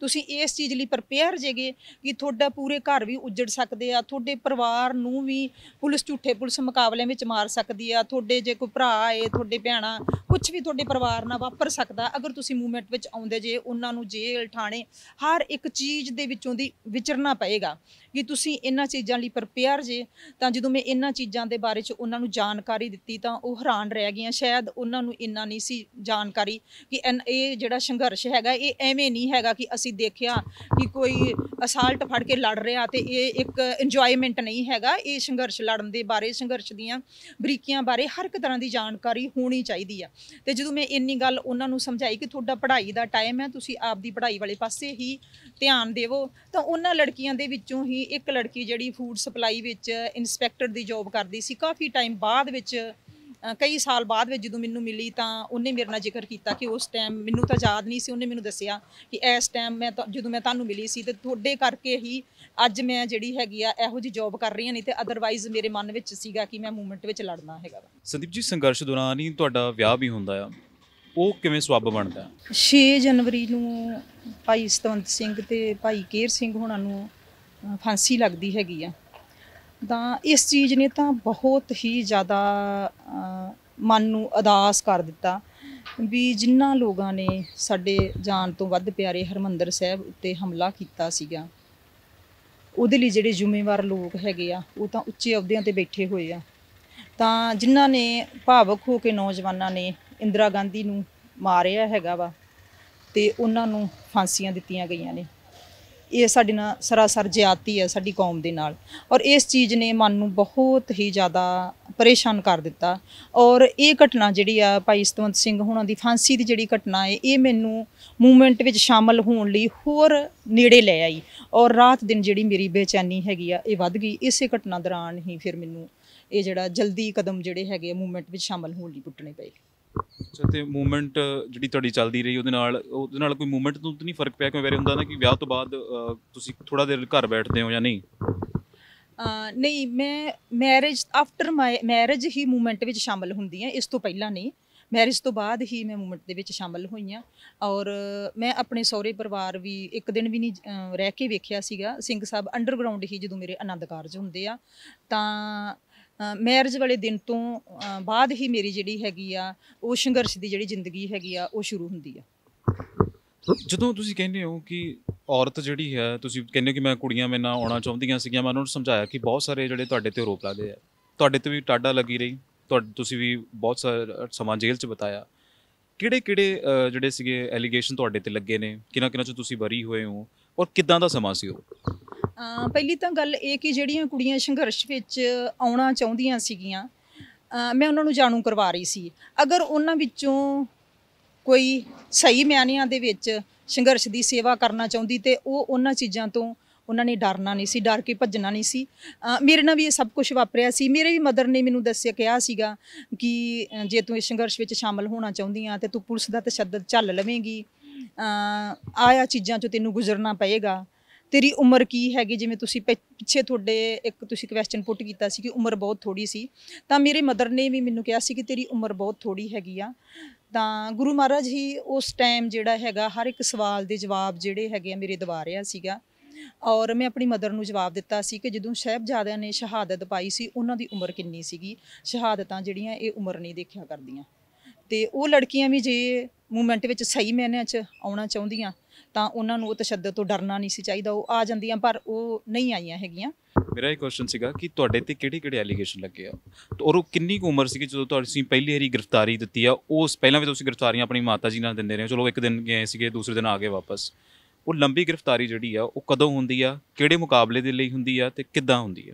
ਤੁਸੀਂ ਇਸ ਚੀਜ਼ ਲਈ ਪ੍ਰਪੇਅਰ ਜੇਗੇ ਕਿ ਤੁਹਾਡਾ ਪੂਰੇ ਘਰ ਵੀ ਉੱਜੜ ਸਕਦੇ ਆ, ਤੁਹਾਡੇ ਪਰਿਵਾਰ ਨੂੰ ਵੀ ਪੁਲਿਸ ਝੂਠੇ ਪੁਲਿਸ ਮੁਕਾਬਲਿਆਂ ਵਿੱਚ ਮਾਰ ਸਕਦੀ ਆ, ਤੁਹਾਡੇ ਜੇ ਕੋਈ ਭਰਾ ਏ, ਤੁਹਾਡੇ ਭੈਣਾਂ, ਕੁਛ ਵੀ ਤੁਹਾਡੇ ਪਰਿਵਾਰ ਨਾਲ ਵਾਪਰ ਸਕਦਾ ਅਗਰ ਤੁਸੀਂ ਮੂਵਮੈਂਟ ਵਿੱਚ ਆਉਂਦੇ ਜੇ। ਉਹਨਾਂ ਨੂੰ ਜੇਲ੍ਹ ਠਾਣੇ ਹਰ ਇੱਕ ਚੀਜ਼ ਦੇ ਵਿੱਚੋਂ ਦੀ ਵਿਚਰਨਾ ਪਏਗਾ ਕਿ ਤੁਸੀਂ ਇਹਨਾਂ ਚੀਜ਼ਾਂ ਲਈ ਪ੍ਰਪੇਅਰ ਜੇ। ਤਾਂ ਜਦੋਂ ਮੈਂ ਇਹਨਾਂ ਚੀਜ਼ਾਂ ਦੇ ਬਾਰੇ 'ਚ ਉਹਨਾਂ ਨੂੰ ਜਾਣਕਾਰੀ ਦਿੱਤੀ ਤਾਂ ਉਹ ਹੈਰਾਨ ਰਹਿ ਗਈਆਂ। ਸ਼ਾਇਦ ਉਹਨਾਂ ਨੂੰ ਇੰਨਾ ਨਹੀਂ ਸੀ ਜਾਣਕਾਰੀ ਕਿ ਇਹ ਜਿਹੜਾ ਸੰਘਰਸ਼ ਹੈਗਾ ਇਹ ਐਵੇਂ ਨਹੀਂ ਹੈਗਾ ਕਿ ਅਸੀਂ ਦੇਖਿਆ ਕਿ ਕੋਈ ਅਸਾਲਟ ਫੜ ਕੇ ਲੜ ਰਿਹਾ ਤੇ ਇਹ ਇੱਕ ਇੰਜੋਇਮੈਂਟ ਨਹੀਂ ਹੈਗਾ। ਇਹ ਸੰਘਰਸ਼ ਲੜਨ ਦੇ ਬਾਰੇ, ਸੰਘਰਸ਼ ਦੀਆਂ ਬਰੀਕੀਆਂ ਬਾਰੇ ਹਰ ਇੱਕ ਤਰ੍ਹਾਂ ਦੀ ਜਾਣਕਾਰੀ ਹੋਣੀ ਚਾਹੀਦੀ ਆ। ਤੇ ਜਦੋਂ ਮੈਂ ਇੰਨੀ ਗੱਲ ਉਹਨਾਂ ਨੂੰ ਸਮਝਾਈ ਕਿ ਤੁਹਾਡਾ ਪੜ੍ਹਾਈ ਦਾ ਟਾਈਮ ਹੈ, ਤੁਸੀਂ ਆਪਦੀ ਪੜ੍ਹਾਈ ਵਾਲੇ ਪਾਸੇ ਹੀ ਧਿਆਨ ਦੇਵੋ, ਤਾਂ ਉਹਨਾਂ ਲੜਕੀਆਂ ਦੇ ਵਿੱਚੋਂ ਹੀ ਇੱਕ ਲੜਕੀ ਜਿਹੜੀ ਫੂਡ ਸਪਲਾਈ ਵਿੱਚ ਇੰਸਪੈਕਟਰ ਦੀ ਜੋਬ ਕਰਦੀ ਸੀ, ਕਾਫੀ ਟਾਈਮ ਬਾਅਦ ਵਿੱਚ ਕਈ ਸਾਲ ਬਾਅਦ ਵਿੱਚ ਜਦੋਂ ਮੈਨੂੰ ਮਿਲੀ ਤਾਂ ਉਹਨੇ ਮੇਰੇ ਨਾਲ ਜ਼ਿਕਰ ਕੀਤਾ ਕਿ ਉਸ ਟਾਈਮ ਮੈਨੂੰ ਤਾਂ ਯਾਦ ਨਹੀਂ ਸੀ। ਉਹਨੇ ਮੈਨੂੰ ਦੱਸਿਆ ਕਿ ਇਸ ਟਾਈਮ ਜਦੋਂ ਮੈਂ ਤੁਹਾਨੂੰ ਮਿਲੀ ਸੀ ਤੇ ਤੁਹਾਡੇ ਕਰਕੇ ਹੀ ਅੱਜ ਮੈਂ ਜਿਹੜੀ ਹੈਗੀ ਆ ਇਹੋ ਜਿਹੀ ਜੋਬ ਕਰ ਰਹੀ ਹਾਂ, ਨਹੀਂ ਤੇ ਅਦਰਵਾਈਜ਼ ਮੇਰੇ ਮਨ ਵਿੱਚ ਸੀਗਾ ਕਿ ਮੈਂ ਮੂਵਮੈਂਟ ਵਿੱਚ ਲੜਨਾ ਹੈਗਾ। ਸੰਦੀਪ ਜੀ, ਸੰਘਰਸ਼ ਦੌਰਾਨ ਹੀ ਤੁਹਾਡਾ ਵਿਆਹ ਵੀ ਹੁੰਦਾ ਆ, ਉਹ ਕਿਵੇਂ ਸਬੱਬ ਬਣਦਾ? 6 ਜਨਵਰੀ ਨੂੰ ਭਾਈ ਸਤਵੰਤ ਸਿੰਘ ਤੇ ਭਾਈ ਕੇਰ ਸਿੰਘ ਹੋਣਾ ਨੂੰ ਫਾਂਸੀ ਲੱਗਦੀ ਹੈਗੀ ਆ। ਤਾਂ ਇਸ ਚੀਜ਼ ਨੇ ਤਾਂ ਬਹੁਤ ਹੀ ਜ਼ਿਆਦਾ ਮਨ ਨੂੰ ਉਦਾਸ ਕਰ ਦਿੱਤਾ ਵੀ ਜਿਨ੍ਹਾਂ ਲੋਕਾਂ ਨੇ ਸਾਡੇ ਜਾਨ ਤੋਂ ਵੱਧ ਪਿਆਰੇ ਹਰਿਮੰਦਰ ਸਾਹਿਬ ਉੱਤੇ ਹਮਲਾ ਕੀਤਾ ਸੀਗਾ, ਉਹਦੇ ਲਈ ਜਿਹੜੇ ਜ਼ਿੰਮੇਵਾਰ ਲੋਕ ਹੈਗੇ ਆ ਉਹ ਤਾਂ ਉੱਚੇ ਅਹੁਦਿਆਂ 'ਤੇ ਬੈਠੇ ਹੋਏ ਆ। ਤਾਂ ਜਿਨ੍ਹਾਂ ਨੇ ਭਾਵੁਕ ਹੋ ਕੇ ਨੌਜਵਾਨਾਂ ਨੇ ਇੰਦਰਾ ਗਾਂਧੀ ਨੂੰ ਮਾਰਿਆ ਹੈਗਾ ਵਾ ਤੇ ਉਹਨਾਂ ਨੂੰ ਫਾਂਸੀਆਂ ਦਿੱਤੀਆਂ ਗਈਆਂ ਨੇ, ਇਹ ਸਾਡੇ ਨਾਲ ਸਰਾਸਰ ਜ਼ਿਆਦਤੀ ਹੈ ਸਾਡੀ ਕੌਮ ਦੇ ਨਾਲ। ਔਰ ਇਸ ਚੀਜ਼ ਨੇ ਮਨ ਨੂੰ ਬਹੁਤ ਹੀ ਜ਼ਿਆਦਾ ਪਰੇਸ਼ਾਨ ਕਰ ਦਿੱਤਾ। ਔਰ ਇਹ ਘਟਨਾ ਜਿਹੜੀ ਆ ਭਾਈ ਸਤਵੰਤ ਸਿੰਘ ਹੋਣਾ ਦੀ ਫਾਂਸੀ ਦੀ ਜਿਹੜੀ ਘਟਨਾ ਹੈ, ਇਹ ਮੈਨੂੰ ਮੂਵਮੈਂਟ ਵਿੱਚ ਸ਼ਾਮਲ ਹੋਣ ਲਈ ਹੋਰ ਨੇੜੇ ਲੈ ਆਈ। ਔਰ ਰਾਤ ਦਿਨ ਜਿਹੜੀ ਮੇਰੀ ਬੇਚੈਨੀ ਹੈਗੀ ਆ ਇਹ ਵੱਧ ਗਈ। ਇਸੇ ਘਟਨਾ ਦੌਰਾਨ ਹੀ ਫਿਰ ਮੈਨੂੰ ਇਹ ਜਿਹੜਾ ਜਲਦੀ ਕਦਮ ਜਿਹੜੇ ਹੈਗੇ ਮੂਵਮੈਂਟ ਵਿੱਚ ਸ਼ਾਮਲ ਹੋਣ ਲਈ ਪੁੱਟਣੇ ਪਏ। ਅੱਛਾ, ਤੇ ਮੂਵਮੈਂਟ ਜਿਹੜੀ ਤੁਹਾਡੀ ਚੱਲਦੀ ਰਹੀ ਉਹਦੇ ਨਾਲ ਕੋਈ ਮੂਵਮੈਂਟ ਤੋਂ ਤਾਂ ਨਹੀਂ ਫਰਕ ਪਿਆ? ਕਿਉਂ ਵਾਰੀ ਹੁੰਦਾ ਨਾ ਕਿ ਵਿਆਹ ਤੋਂ ਬਾਅਦ ਤੁਸੀਂ ਥੋੜ੍ਹਾ ਦੇਰ ਘਰ ਬੈਠਦੇ ਹੋ ਜਾਂ ਨਹੀਂ? ਨਹੀਂ, ਮੈਂ ਆਫਟਰ ਮੈਰਿਜ ਹੀ ਮੂਵਮੈਂਟ ਵਿੱਚ ਸ਼ਾਮਲ ਹੁੰਦੀ ਹਾਂ, ਇਸ ਤੋਂ ਪਹਿਲਾਂ ਨਹੀਂ। ਮੈਰਿਜ ਤੋਂ ਬਾਅਦ ਹੀ ਮੈਂ ਮੂਵਮੈਂਟ ਦੇ ਵਿੱਚ ਸ਼ਾਮਲ ਹੋਈ ਹਾਂ। ਔਰ ਮੈਂ ਆਪਣੇ ਸਹੁਰੇ ਪਰਿਵਾਰ ਵੀ ਇੱਕ ਦਿਨ ਵੀ ਨਹੀਂ ਰਹਿ ਕੇ ਵੇਖਿਆ ਸੀਗਾ। ਸਿੰਘ ਸਾਹਿਬ ਅੰਡਰਗਰਾਊਂਡ ਹੀ ਜਦੋਂ ਮੇਰੇ ਆਨੰਦ ਕਾਰਜ ਹੁੰਦੇ ਆ ਤਾਂ ਮੈਰਿਜ ਵਾਲੇ ਦਿਨ ਤੋਂ ਬਾਅਦ ਹੀ ਮੇਰੀ ਜਿਹੜੀ ਹੈਗੀ ਆ ਉਹ ਸੰਘਰਸ਼ ਦੀ ਜਿਹੜੀ ਜ਼ਿੰਦਗੀ ਹੈਗੀ ਆ ਉਹ ਸ਼ੁਰੂ ਹੁੰਦੀ ਆ। ਜਦੋਂ ਤੁਸੀਂ ਕਹਿੰਦੇ ਹੋ ਕਿ ਔਰਤ ਜਿਹੜੀ ਹੈ, ਤੁਸੀਂ ਕਹਿੰਦੇ ਹੋ ਕਿ ਮੈਂ ਕੁੜੀਆਂ ਮੇਰੇ ਨਾਲ ਆਉਣਾ ਚਾਹੁੰਦੀਆਂ ਸੀਗੀਆਂ, ਮੈਂ ਉਹਨਾਂ ਨੂੰ ਸਮਝਾਇਆ ਕਿ ਬਹੁਤ ਸਾਰੇ ਜਿਹੜੇ ਤੁਹਾਡੇ 'ਤੇ ਆਰੋਪ ਲੱਗਦੇ ਆ, ਤੁਹਾਡੇ 'ਤੇ ਵੀ ਟਾਢਾ ਲੱਗੀ ਰਹੀ, ਤੁਸੀਂ ਵੀ ਬਹੁਤ ਸਾਰਾ ਸਮਾਂ ਜੇਲ੍ਹ 'ਚ ਬਿਤਾਇਆ। ਕਿਹੜੇ ਜਿਹੜੇ ਸੀਗੇ ਐਲੀਗੇਸ਼ਨ ਤੁਹਾਡੇ 'ਤੇ ਲੱਗੇ ਨੇ, ਕਿਹਨਾਂ 'ਚ ਤੁਸੀਂ ਬਰੀ ਹੋਏ ਹੋ, ਔਰ ਕਿੱਦਾਂ ਦਾ ਸਮਾਂ ਸੀ ਉਹ? ਪਹਿਲੀ ਤਾਂ ਗੱਲ ਇਹ ਕਿ ਜਿਹੜੀਆਂ ਕੁੜੀਆਂ ਸੰਘਰਸ਼ ਵਿੱਚ ਆਉਣਾ ਚਾਹੁੰਦੀਆਂ ਸੀਗੀਆਂ ਮੈਂ ਉਹਨਾਂ ਨੂੰ ਜਾਣੂ ਕਰਵਾ ਰਹੀ ਸੀ। ਅਗਰ ਉਹਨਾਂ ਵਿੱਚੋਂ ਕੋਈ ਸਹੀ ਮਾਇਨਿਆਂ ਦੇ ਵਿੱਚ ਸੰਘਰਸ਼ ਦੀ ਸੇਵਾ ਕਰਨਾ ਚਾਹੁੰਦੀ ਤੇ ਉਹ ਉਹਨਾਂ ਚੀਜ਼ਾਂ ਤੋਂ ਉਹਨਾਂ ਨੇ ਡਰਨਾ ਨਹੀਂ ਸੀ, ਡਰ ਕੇ ਭੱਜਣਾ ਨਹੀਂ ਸੀ। ਮੇਰੇ ਨਾਲ ਵੀ ਇਹ ਸਭ ਕੁਝ ਵਾਪਰਿਆ ਸੀ। ਮੇਰੇ ਵੀ ਮਦਰ ਨੇ ਮੈਨੂੰ ਕਿਹਾ ਸੀਗਾ ਕਿ ਜੇ ਤੂੰ ਇਸ ਸੰਘਰਸ਼ ਵਿੱਚ ਸ਼ਾਮਲ ਹੋਣਾ ਚਾਹੁੰਦੀ ਆ ਤੇ ਤੂੰ ਪੁਲਿਸ ਦਾ ਤਸ਼ੱਦਦ ਝੱਲ ਲਵੇਂਗੀ, ਆਹ ਚੀਜ਼ਾਂ 'ਚੋਂ ਤੈਨੂੰ ਗੁਜ਼ਰਨਾ ਪਏਗਾ। ਤੇਰੀ ਉਮਰ ਕੀ ਹੈਗੀ, ਜਿਵੇਂ ਤੁਸੀਂ ਪਿੱਛੇ ਤੁਹਾਡੇ ਇੱਕ ਤੁਸੀਂ ਕੁਐਸਚਨ ਪੁੱਟ ਕੀਤਾ ਸੀ ਕਿ ਉਮਰ ਬਹੁਤ ਥੋੜ੍ਹੀ ਸੀ, ਤਾਂ ਮੇਰੇ ਮਦਰ ਨੇ ਵੀ ਮੈਨੂੰ ਕਿਹਾ ਸੀ ਕਿ ਤੇਰੀ ਉਮਰ ਬਹੁਤ ਥੋੜ੍ਹੀ ਹੈਗੀ ਆ। ਤਾਂ ਗੁਰੂ ਮਹਾਰਾਜ ਹੀ ਉਸ ਟਾਈਮ ਜਿਹੜਾ ਹੈਗਾ ਹਰ ਇੱਕ ਸਵਾਲ ਦੇ ਜਵਾਬ ਜਿਹੜੇ ਹੈਗੇ ਆ ਮੇਰੇ ਦਿਵਾ ਰਿਹਾ ਸੀਗਾ। ਔਰ ਮੈਂ ਆਪਣੀ ਮਦਰ ਨੂੰ ਜਵਾਬ ਦਿੱਤਾ ਸੀ ਕਿ ਜਦੋਂ ਸਾਹਿਬਜ਼ਾਦਿਆਂ ਨੇ ਸ਼ਹਾਦਤ ਪਾਈ ਸੀ ਉਹਨਾਂ ਦੀ ਉਮਰ ਕਿੰਨੀ ਸੀਗੀ। ਸ਼ਹਾਦਤਾਂ ਜਿਹੜੀਆਂ ਇਹ ਉਮਰ ਨਹੀਂ ਦੇਖਿਆ ਕਰਦੀਆਂ, ਤੇ ਉਹ ਲੜਕੀਆਂ ਵੀ ਜੇ ਮੂਵਮੈਂਟ ਵਿੱਚ ਸਹੀ ਮਾਇਨਿਆਂ 'ਚ ਆਉਣਾ ਚਾਹੁੰਦੀਆਂ ਤਾਂ ਉਹਨਾਂ ਨੂੰ ਉਹ ਤਸ਼ੱਦਦ ਤੋਂ ਡਰਨਾ ਨਹੀਂ ਸੀ ਚਾਹੀਦਾ। ਉਹ ਆ ਜਾਂਦੀਆਂ ਪਰ ਉਹ ਨਹੀਂ ਆਈਆਂ ਹੈਗੀਆਂ। ਮੇਰਾ ਇਹ ਕੁਐਸਚਨ ਸੀਗਾ ਕਿ ਤੁਹਾਡੇ ਤੇ ਕਿਹੜੇ ਐਲੀਗੇਸ਼ਨ ਲੱਗੇ ਆ ਔਰ ਉਹ ਕਿੰਨੀ ਕੁ ਉਮਰ ਸੀਗੀ ਜਦੋਂ ਤੁਸੀਂ ਪਹਿਲੀ ਵਾਰੀ ਗ੍ਰਿਫਤਾਰੀ ਦਿੱਤੀ ਆ? ਉਸ ਪਹਿਲਾਂ ਵੀ ਤੁਸੀਂ ਗ੍ਰਿਫਤਾਰੀਆਂ ਆਪਣੀ ਮਾਤਾ ਜੀ ਨਾਲ ਦਿੰਦੇ ਰਹੇ, ਚਲੋ ਇੱਕ ਦਿਨ ਗਏ ਸੀਗੇ, ਦੂਸਰੇ ਦਿਨ ਆ ਗਏ ਵਾਪਸ। ਉਹ ਲੰਬੀ ਗ੍ਰਿਫਤਾਰੀ ਜਿਹੜੀ ਆ ਉਹ ਕਦੋਂ ਹੁੰਦੀ ਆ, ਕਿਹੜੇ ਮੁਕਾਬਲੇ ਦੇ ਲਈ ਹੁੰਦੀ ਆ ਤੇ ਕਿੱਦਾਂ ਹੁੰਦੀ ਆ?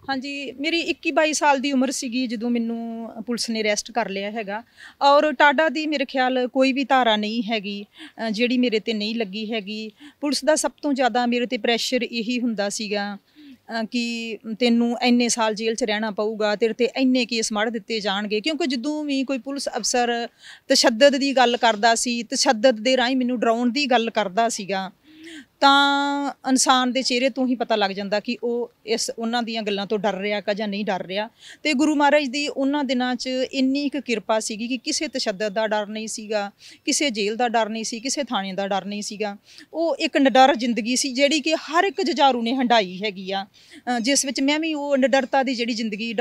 ਹਾਂਜੀ, ਮੇਰੀ 21-22 ਸਾਲ ਦੀ ਉਮਰ ਸੀਗੀ ਜਦੋਂ ਮੈਨੂੰ ਪੁਲਿਸ ਨੇ ਅਰੈਸਟ ਕਰ ਲਿਆ ਹੈਗਾ। ਔਰ ਟਾਡਾ ਦੀ ਮੇਰੇ ਖਿਆਲ ਕੋਈ ਵੀ ਧਾਰਾ ਨਹੀਂ ਹੈਗੀ ਜਿਹੜੀ ਮੇਰੇ ਤੇ ਨਹੀਂ ਲੱਗੀ ਹੈਗੀ। ਪੁਲਿਸ ਦਾ ਸਭ ਤੋਂ ਜ਼ਿਆਦਾ ਮੇਰੇ ਤੇ ਪ੍ਰੈਸ਼ਰ ਇਹੀ ਹੁੰਦਾ ਸੀਗਾ ਕਿ ਤੈਨੂੰ ਇੰਨੇ ਸਾਲ ਜੇਲ੍ਹ 'ਚ ਰਹਿਣਾ ਪਊਗਾ, ਤੇਰੇ ਤੇ ਇੰਨੇ ਕੇਸ ਮੜ੍ਹ ਦਿੱਤੇ ਜਾਣਗੇ। ਕਿਉਂਕਿ ਜਦੋਂ ਵੀ ਕੋਈ ਪੁਲਿਸ ਅਫਸਰ ਤਸ਼ੱਦਦ ਦੀ ਗੱਲ ਕਰਦਾ ਸੀ, ਤਸ਼ੱਦਦ ਦੇ ਰਾਹੀਂ ਮੈਨੂੰ ਡਰਾਉਣ ਦੀ ਗੱਲ ਕਰਦਾ ਸੀਗਾ, ਤਾਂ ਇਨਸਾਨ ਦੇ ਚਿਹਰੇ ਤੋਂ ਹੀ ਪਤਾ ਲੱਗ ਜਾਂਦਾ ਕਿ ਉਹ ਉਹਨਾਂ ਦੀਆਂ ਗੱਲਾਂ ਤੋਂ ਡਰ ਰਿਹਾ ਜਾਂ ਨਹੀਂ ਡਰ ਰਿਹਾ। ਤੇ ਗੁਰੂ ਮਹਾਰਾਜ ਦੀ ਉਹਨਾਂ ਦਿਨਾਂ 'ਚ ਇੰਨੀ ਕੁ ਕਿਰਪਾ ਸੀਗੀ ਕਿ ਕਿਸੇ ਤਸ਼ੱਦਦ ਦਾ ਡਰ ਨਹੀਂ ਸੀਗਾ, ਕਿਸੇ ਜੇਲ੍ਹ ਦਾ ਡਰ ਨਹੀਂ ਸੀ, ਕਿਸੇ ਥਾਣੇ ਦਾ ਡਰ ਨਹੀਂ ਸੀਗਾ। ਉਹ ਇੱਕ ਨਿਡਰ ਜ਼ਿੰਦਗੀ ਸੀ ਜਿਹੜੀ ਕਿ ਹਰ ਇੱਕ ਜੁਝਾਰੂ ਨੇ ਹੰਢਾਈ ਹੈਗੀ ਆ, ਜਿਸ ਵਿੱਚ ਮੈਂ ਵੀ ਉਹ ਨਿਡਰਤਾ ਦੀ ਜਿਹੜੀ ਜ਼ਿੰਦਗੀ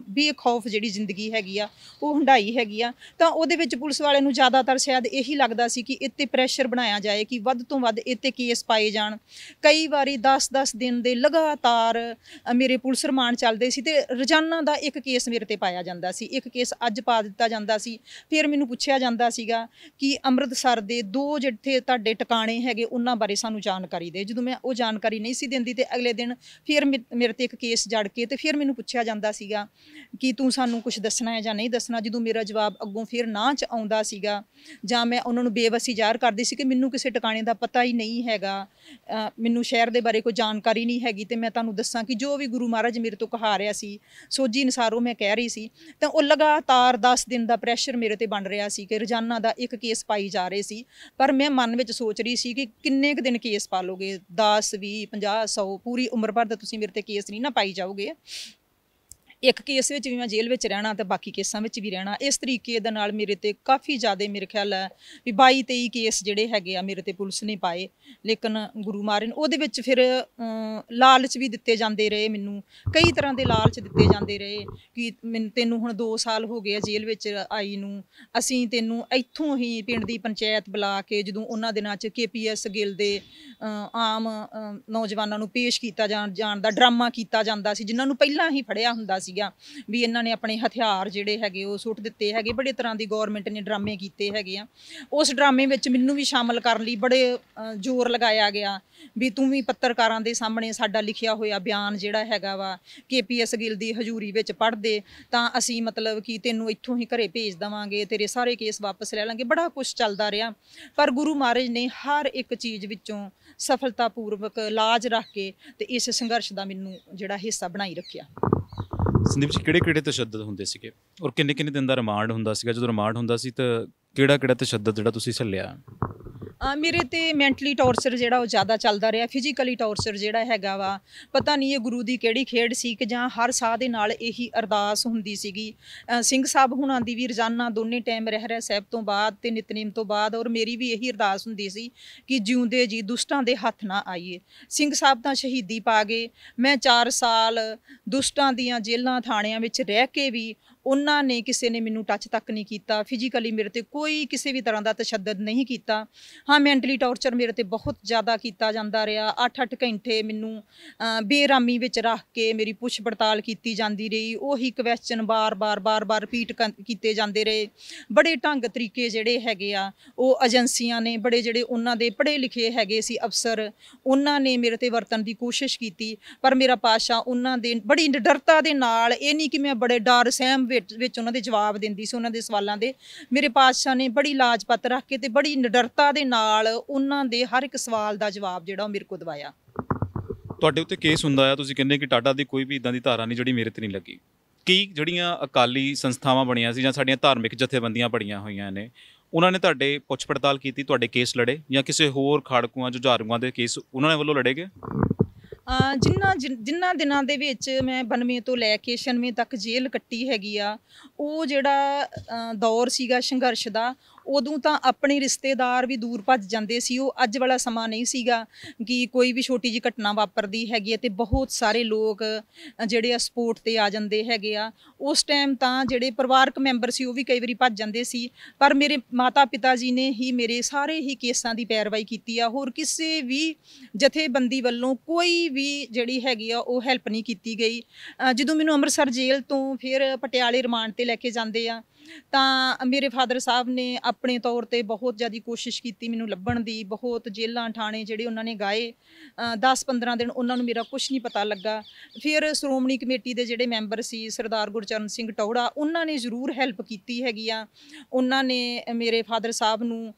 ਬੇਖੌਫ ਜਿਹੜੀ ਜ਼ਿੰਦਗੀ ਹੈਗੀ ਆ ਉਹ ਹੰਢਾਈ ਹੈਗੀ ਆ। ਤਾਂ ਉਹਦੇ ਵਿੱਚ ਪੁਲਿਸ ਵਾਲਿਆਂ ਨੂੰ ਜ਼ਿਆਦਾਤਰ ਸ਼ਾਇਦ ਇਹੀ ਲੱਗਦਾ ਸੀ ਕਿ ਇਹ 'ਤੇ ਪ੍ਰੈਸ਼ਰ ਬਣਾਇਆ ਜਾਏ ਕਿ ਵੱਧ ਤੋਂ ਵੱਧ ਇਹ 'ਤੇ ਕੇਸ ਪਾਏ ਜਾਣ। ਕਈ ਵਾਰੀ 10-10 ਦਿਨ ਦੇ ਲਗਾਤਾਰ ਮੇਰੇ ਪੁਲਿਸ ਰਿਮਾਂਡ ਚੱਲਦੇ ਸੀ ਤੇ ਰੋਜ਼ਾਨਾ ਦਾ ਇੱਕ ਕੇਸ ਮੇਰੇ ਤੇ ਪਾਇਆ ਜਾਂਦਾ ਸੀ। ਇੱਕ ਕੇਸ ਅੱਜ ਪਾ ਦਿੱਤਾ ਜਾਂਦਾ ਸੀ, ਫਿਰ ਮੈਨੂੰ ਪੁੱਛਿਆ ਜਾਂਦਾ ਸੀਗਾ ਕਿ ਅੰਮ੍ਰਿਤਸਰ ਦੇ 2 ਜਿੱਥੇ ਤੁਹਾਡੇ ਟਿਕਾਣੇ ਹੈਗੇ ਉਹਨਾਂ ਬਾਰੇ ਸਾਨੂੰ ਜਾਣਕਾਰੀ ਦੇ। ਜਦੋਂ ਮੈਂ ਉਹ ਜਾਣਕਾਰੀ ਨਹੀਂ ਸੀ ਦਿੰਦੀ ਤੇ ਅਗਲੇ ਦਿਨ ਫਿਰ ਮੇਰੇ ਤੇ ਇੱਕ ਕੇਸ ਜੜ ਕੇ ਤੇ ਫਿਰ ਮੈਨੂੰ ਪੁੱਛਿਆ ਜਾਂਦਾ ਸੀਗਾ ਕਿ ਤੂੰ ਸਾਨੂੰ ਕੁਝ ਦੱਸਣਾ ਹੈ ਜਾਂ ਨਹੀਂ ਦੱਸਣਾ। ਜਦੋਂ ਮੇਰਾ ਜਵਾਬ ਅੱਗੋਂ ਫਿਰ ਨਾ 'ਚ ਆਉਂਦਾ ਸੀਗਾ ਜਾਂ ਮੈਂ ਉਹਨਾਂ ਨੂੰ ਬੇਵਸੀ ਜ਼ਾਹਰ ਕਰਦੀ ਸੀ ਕਿ ਮੈਨੂੰ ਕਿਸੇ ਟਿਕਾਣੇ ਦਾ ਪਤਾ ਹੀ ਨਹੀਂ ਹੈਗਾ, ਮੈਨੂੰ ਸ਼ਹਿਰ ਦੇ ਬਾਰੇ ਕੋਈ ਜਾਣਕਾਰੀ ਨਹੀਂ ਹੈਗੀ, ਤੇ ਮੈਂ ਤੁਹਾਨੂੰ ਦੱਸਾਂ ਕਿ ਜੋ ਵੀ ਗੁਰੂ ਮਹਾਰਾਜ ਮੇਰੇ ਤੋਂ ਕਹਾ ਰਿਹਾ ਸੀ ਸੋਝੀ ਅਨੁਸਾਰ ਉਹ ਮੈਂ ਕਹਿ ਰਹੀ ਸੀ। ਤਾਂ ਉਹ ਲਗਾਤਾਰ 10 ਦਿਨ ਦਾ ਪ੍ਰੈਸ਼ਰ ਮੇਰੇ ਤੇ ਬਣ ਰਿਹਾ ਸੀ ਕਿ ਰੋਜ਼ਾਨਾ ਦਾ ਇੱਕ ਕੇਸ ਪਾਈ ਜਾ ਰਹੇ ਸੀ। ਪਰ ਮੈਂ ਮਨ ਵਿੱਚ ਸੋਚ ਰਹੀ ਸੀ ਕਿ ਕਿੰਨੇ ਕੁ ਦਿਨ ਕੇਸ ਪਾ ਲੋਗੇ, 10 20 50 100 ਪੂਰੀ ਉਮਰ ਭਰ ਦਾ ਤੁਸੀਂ ਮੇਰੇ ਤੇ ਕੇਸ ਨਹੀਂ ਨਾ ਪਾਈ ਜਾਓਗੇ। ਇੱਕ ਕੇਸ ਵਿੱਚ ਵੀ ਮੈਂ ਜੇਲ੍ਹ ਵਿੱਚ ਰਹਿਣਾ ਤੇ ਬਾਕੀ ਕੇਸਾਂ ਵਿੱਚ ਵੀ ਰਹਿਣਾ। ਇਸ ਤਰੀਕੇ ਦੇ ਨਾਲ ਮੇਰੇ ਤੇ ਕਾਫੀ ਜ਼ਿਆਦਾ ਮੇਰੇ ਖਿਆਲ ਹੈ ਵੀ 22-23 ਕੇਸ ਜਿਹੜੇ ਹੈਗੇ ਆ ਮੇਰੇ ਤੇ ਪੁਲਿਸ ਨੇ ਪਾਏ। ਲੇਕਿਨ ਗੁਰੂ ਮਹਾਰਾਜ ਨੇ ਉਹਦੇ ਵਿੱਚ ਫਿਰ ਲਾਲਚ ਵੀ ਦਿੱਤੇ ਜਾਂਦੇ ਰਹੇ, ਮੈਨੂੰ ਕਈ ਤਰ੍ਹਾਂ ਦੇ ਲਾਲਚ ਦਿੱਤੇ ਜਾਂਦੇ ਰਹੇ ਕਿ ਤੈਨੂੰ ਹੁਣ 2 ਸਾਲ ਹੋ ਗਏ ਆ ਜੇਲ੍ਹ ਵਿੱਚ ਆਈ ਨੂੰ, ਅਸੀਂ ਤੈਨੂੰ ਇੱਥੋਂ ਹੀ ਪਿੰਡ ਦੀ ਪੰਚਾਇਤ ਬੁਲਾ ਕੇ, ਜਦੋਂ ਉਹਨਾਂ ਦਿਨਾਂ 'ਚ KPS ਗਿੱਲ ਦੇ ਆਮ ਨੌਜਵਾਨਾਂ ਨੂੰ ਪੇਸ਼ ਕੀਤਾ ਜਾਣ ਦਾ ਡਰਾਮਾ ਕੀਤਾ ਜਾਂਦਾ ਸੀ, ਜਿਨ੍ਹਾਂ ਨੂੰ ਪਹਿਲਾਂ ਹੀ ਫੜਿਆ ਹੁੰਦਾ ਸੀ ਵੀ ਇਹਨਾਂ ਨੇ ਆਪਣੇ ਹਥਿਆਰ ਜਿਹੜੇ ਹੈਗੇ ਉਹ ਸੁੱਟ ਦਿੱਤੇ ਹੈਗੇ। ਬੜੇ ਤਰ੍ਹਾਂ ਦੀ ਗੌਰਮੈਂਟ ਨੇ ਡਰਾਮੇ ਕੀਤੇ ਹੈਗੇ ਆ। ਉਸ ਡਰਾਮੇ ਵਿੱਚ ਮੈਨੂੰ ਵੀ ਸ਼ਾਮਲ ਕਰਨ ਲਈ ਬੜੇ ਜ਼ੋਰ ਲਗਾਇਆ ਗਿਆ ਵੀ ਤੂੰ ਵੀ ਪੱਤਰਕਾਰਾਂ ਦੇ ਸਾਹਮਣੇ ਸਾਡਾ ਲਿਖਿਆ ਹੋਇਆ ਬਿਆਨ ਜਿਹੜਾ ਹੈਗਾ ਵਾ KPS ਗਿੱਲ ਦੀ ਹਜ਼ੂਰੀ ਵਿੱਚ ਪੜ੍ਹ ਦੇ ਤਾਂ ਅਸੀਂ ਮਤਲਬ ਕਿ ਤੈਨੂੰ ਇੱਥੋਂ ਹੀ ਘਰੇ ਭੇਜ ਦੇਵਾਂਗੇ, ਤੇਰੇ ਸਾਰੇ ਕੇਸ ਵਾਪਸ ਲੈ ਲਾਂਗੇ। ਬੜਾ ਕੁਛ ਚੱਲਦਾ ਰਿਹਾ, ਪਰ ਗੁਰੂ ਮਹਾਰਾਜ ਨੇ ਹਰ ਇੱਕ ਚੀਜ਼ ਵਿੱਚੋਂ ਸਫਲਤਾਪੂਰਵਕ ਲਾਜ ਰੱਖ ਕੇ ਤੇ ਇਸ ਸੰਘਰਸ਼ ਦਾ ਮੈਨੂੰ ਜਿਹੜਾ ਹਿੱਸਾ ਬਣਾਈ ਰੱਖਿਆ। ਸੰਦੀਪ ਜੀ, ਕਿਹੜੇ ਤਸ਼ੱਦਦ ਹੁੰਦੇ ਸੀਗੇ ਔਰ ਕਿੰਨੇ ਦਿਨ ਦਾ ਰਿਮਾਂਡ ਹੁੰਦਾ ਸੀਗਾ? ਜਦੋਂ ਰਿਮਾਂਡ ਹੁੰਦਾ ਸੀ ਤਾਂ ਕਿਹੜਾ ਤਸ਼ੱਦਦ ਜਿਹੜਾ ਤੁਸੀਂ ਝੱਲਿਆ? ਮੇਰੇ ਤੇ ਮੈਂਟਲੀ ਟੌਰਚਰ ਜਿਹੜਾ ਉਹ ਜ਼ਿਆਦਾ ਚੱਲਦਾ ਰਿਹਾ। ਫਿਜ਼ੀਕਲੀ ਟੌਰਚਰ ਜਿਹੜਾ ਹੈਗਾ ਵਾ ਪਤਾ ਨਹੀਂ ਇਹ ਗੁਰੂ ਦੀ ਕਿਹੜੀ ਖੇਡ ਸੀ ਕਿ ਜਾਂ ਹਰ ਸਾਹ ਦੇ ਨਾਲ ਇਹੀ ਅਰਦਾਸ ਹੁੰਦੀ ਸੀਗੀ। ਸਿੰਘ ਸਾਹਿਬ ਹੁਣਾਂ ਦੀ ਵੀ ਰੋਜ਼ਾਨਾ ਦੋਨੇ ਟਾਈਮ ਰਹਿਰਾਸ ਸਾਹਿਬ ਤੋਂ ਬਾਅਦ ਤੇ ਨਿਤਨੇਮ ਤੋਂ ਬਾਅਦ, ਔਰ ਮੇਰੀ ਵੀ ਇਹੀ ਅਰਦਾਸ ਹੁੰਦੀ ਸੀ ਕਿ ਜਿਉਂਦੇ ਜੀ ਦੁਸ਼ਟਾਂ ਦੇ ਹੱਥ ਨਾ ਆਈਏ। ਸਿੰਘ ਸਾਹਿਬ ਤਾਂ ਸ਼ਹੀਦੀ ਪਾ ਗਏ, ਮੈਂ 4 ਸਾਲ ਦੁਸ਼ਟਾਂ ਦੀਆਂ ਜੇਲ੍ਹਾਂ ਥਾਣਿਆਂ ਵਿੱਚ ਰਹਿ ਕੇ ਵੀ ਉਹਨਾਂ ਨੇ ਕਿਸੇ ਨੇ ਮੈਨੂੰ ਟੱਚ ਤੱਕ ਨਹੀਂ ਕੀਤਾ। ਫਿਜ਼ੀਕਲੀ ਮੇਰੇ ਤੇ ਕੋਈ ਕਿਸੇ ਵੀ ਤਰ੍ਹਾਂ ਦਾ ਤਸ਼ੱਦਦ ਨਹੀਂ ਕੀਤਾ। ਹਾਂ, ਮੈਂਟਲੀ ਟੌਰਚਰ ਮੇਰੇ ਤੇ ਬਹੁਤ ਜ਼ਿਆਦਾ ਕੀਤਾ ਜਾਂਦਾ ਰਿਹਾ। 8-8 ਘੰਟੇ ਮੈਨੂੰ ਬੇਰਾਮੀ ਵਿੱਚ ਰੱਖ ਕੇ ਮੇਰੀ ਪੁੱਛ ਪੜਤਾਲ ਕੀਤੀ ਜਾਂਦੀ ਰਹੀ। ਉਹੀ ਕੁਐਸਚਨ ਬਾਰ-ਬਾਰ ਰਿਪੀਟ ਕੀਤੇ ਜਾਂਦੇ ਰਹੇ। ਬੜੇ ਢੰਗ ਤਰੀਕੇ ਜਿਹੜੇ ਹੈਗੇ ਆ ਉਹ ਏਜੰਸੀਆਂ ਨੇ, ਬੜੇ ਜਿਹੜੇ ਉਹਨਾਂ ਦੇ ਪੜ੍ਹੇ ਲਿਖੇ ਹੈਗੇ ਸੀ ਅਫਸਰ, ਉਹਨਾਂ ਨੇ ਮੇਰੇ ਤੇ ਵਰਤਣ ਦੀ ਕੋਸ਼ਿਸ਼ ਕੀਤੀ। ਪਰ ਮੇਰਾ ਪਾਤਸ਼ਾਹ ਉਹਨਾਂ ਦੇ ਬੜੀ ਨਿਡਰਤਾ ਦੇ ਨਾਲ, ਇਹ ਨਹੀਂ ਕਿ ਮੈਂ ਬੜੇ ਡਰ ਸਹਿਮ ਵਿੱਚ ਉਹਨਾਂ ਦੇ ਜਵਾਬ ਦਿੰਦੀ ਸੀ ਉਹਨਾਂ ਦੇ ਸਵਾਲਾਂ ਦੇ। ਮੇਰੇ ਪਾਤਸ਼ਾਹ ਨੇ ਬੜੀ ਲਾਜਪਤ ਰੱਖ ਕੇ ਤੇ ਬੜੀ ਨਿਡਰਤਾ ਦੇ ਨਾਲ ਉਹਨਾਂ ਦੇ ਹਰ ਇੱਕ ਸਵਾਲ ਦਾ ਜਵਾਬ ਜਿਹੜਾ ਉਹ ਮੇਰੇ ਕੋਲ ਦਵਾਇਆ। ਤੁਹਾਡੇ ਉੱਤੇ ਕੇਸ ਹੁੰਦਾ ਆ, ਤੁਸੀਂ ਕਹਿੰਦੇ ਕਿ ਟਾਟਾ ਦੀ ਕੋਈ ਵੀ ਇਦਾਂ ਦੀ ਧਾਰਾ ਨਹੀਂ ਜਿਹੜੀ ਮੇਰੇ ਤੇ ਨਹੀਂ ਲੱਗੀ। ਕੀ ਜਿਹੜੀਆਂ ਅਕਾਲੀ ਸੰਸਥਾਵਾਂ ਬਣੀਆਂ ਸੀ ਜਾਂ ਸਾਡੀਆਂ ਧਾਰਮਿਕ ਜਥੇਬੰਦੀਆਂ ਬਣੀਆਂ ਹੋਈਆਂ ਨੇ, ਉਹਨਾਂ ਨੇ ਤੁਹਾਡੇ ਪੁੱਛ ਪੜਤਾਲ ਕੀਤੀ, ਤੁਹਾਡੇ ਕੇਸ ਲੜੇ, ਜਾਂ ਕਿਸੇ ਹੋਰ ਖਾੜਕੂਆਂ ਜੁਝਾਰੂਆਂ ਦੇ ਕੇਸ ਉਹਨਾਂ ਦੇ ਵੱਲੋਂ ਲੜੇ ਗਏ? ਜਿਨ੍ਹਾਂ ਦਿਨਾਂ ਦੇ ਵਿੱਚ ਮੈਂ 92 ਤੋਂ ਲੈ ਕੇ 96 ਤੱਕ ਜੇਲ੍ਹ ਕੱਟੀ ਹੈਗੀ ਆ, ਉਹ ਜਿਹੜਾ ਦੌਰ ਸੀਗਾ ਸੰਘਰਸ਼ ਦਾ, ਉਦੋਂ ਤਾਂ ਆਪਣੇ ਰਿਸ਼ਤੇਦਾਰ ਵੀ ਦੂਰ ਭੱਜ ਜਾਂਦੇ ਸੀ। ਉਹ ਅੱਜ ਵਾਲਾ ਸਮਾਂ ਨਹੀਂ ਸੀਗਾ ਕਿ ਕੋਈ ਵੀ ਛੋਟੀ ਜਿਹੀ ਘਟਨਾ ਵਾਪਰਦੀ ਹੈਗੀ ਹੈ ਤੇ ਬਹੁਤ ਸਾਰੇ ਲੋਕ ਜਿਹੜੇ ਆ ਸਪੋਰਟ ਤੇ ਆ ਜਾਂਦੇ ਹੈਗੇ ਆ। ਉਸ ਟਾਈਮ ਤਾਂ ਜਿਹੜੇ ਪਰਿਵਾਰਕ ਮੈਂਬਰ ਸੀ ਉਹ ਵੀ ਕਈ ਵਾਰੀ ਭੱਜ ਜਾਂਦੇ ਸੀ, ਪਰ ਮੇਰੇ ਮਾਤਾ ਪਿਤਾ ਜੀ ਨੇ ਹੀ ਮੇਰੇ ਸਾਰੇ ਹੀ ਕੇਸਾਂ ਦੀ ਪੈਰਵਾਈ ਕੀਤੀ ਆ। ਹੋਰ ਕਿਸੇ ਵੀ ਜਥੇਬੰਦੀ ਵੱਲੋਂ ਕੋਈ ਵੀ ਜਿਹੜੀ ਹੈਗੀ ਆ ਉਹ ਹੈਲਪ ਨਹੀਂ ਕੀਤੀ ਗਈ। ਜਦੋਂ ਮੈਨੂੰ ਅੰਮ੍ਰਿਤਸਰ ਜੇਲ੍ਹ ਤੋਂ ਫਿਰ ਪਟਿਆਲੇ ਰਿਮਾਂਡ ਤੇ ਲੈ ਕੇ ਜਾਂਦੇ ਆ ਤਾਂ ਮੇਰੇ ਫਾਦਰ ਸਾਹਿਬ ਨੇ ਆਪਣੇ ਤੌਰ ਤੇ ਬਹੁਤ ਜ਼ਿਆਦਾ ਕੋਸ਼ਿਸ਼ ਕੀਤੀ ਮੈਨੂੰ ਲੱਭਣ ਦੀ। ਬਹੁਤ ਜੇਲ੍ਹਾਂ ਠਾਣੇ ਜਿਹੜੇ ਉਹਨਾਂ ਨੇ ਗਾਏ, 10-15 ਦਿਨ ਉਹਨਾਂ ਨੂੰ ਮੇਰਾ ਕੁਛ ਨਹੀਂ ਪਤਾ ਲੱਗਾ। ਫਿਰ ਸ਼੍ਰੋਮਣੀ ਕਮੇਟੀ ਦੇ ਜਿਹੜੇ ਮੈਂਬਰ ਸੀ ਸਰਦਾਰ ਗੁਰਚਰਨ ਸਿੰਘ ਟੌੜਾ, ਉਹਨਾਂ ਨੇ ਜ਼ਰੂਰ ਹੈਲਪ ਕੀਤੀ ਹੈਗੀ ਆ। ਉਹਨਾਂ ਨੇ ਮੇਰੇ ਫਾਦਰ ਸਾਹਿਬ ਨੂੰ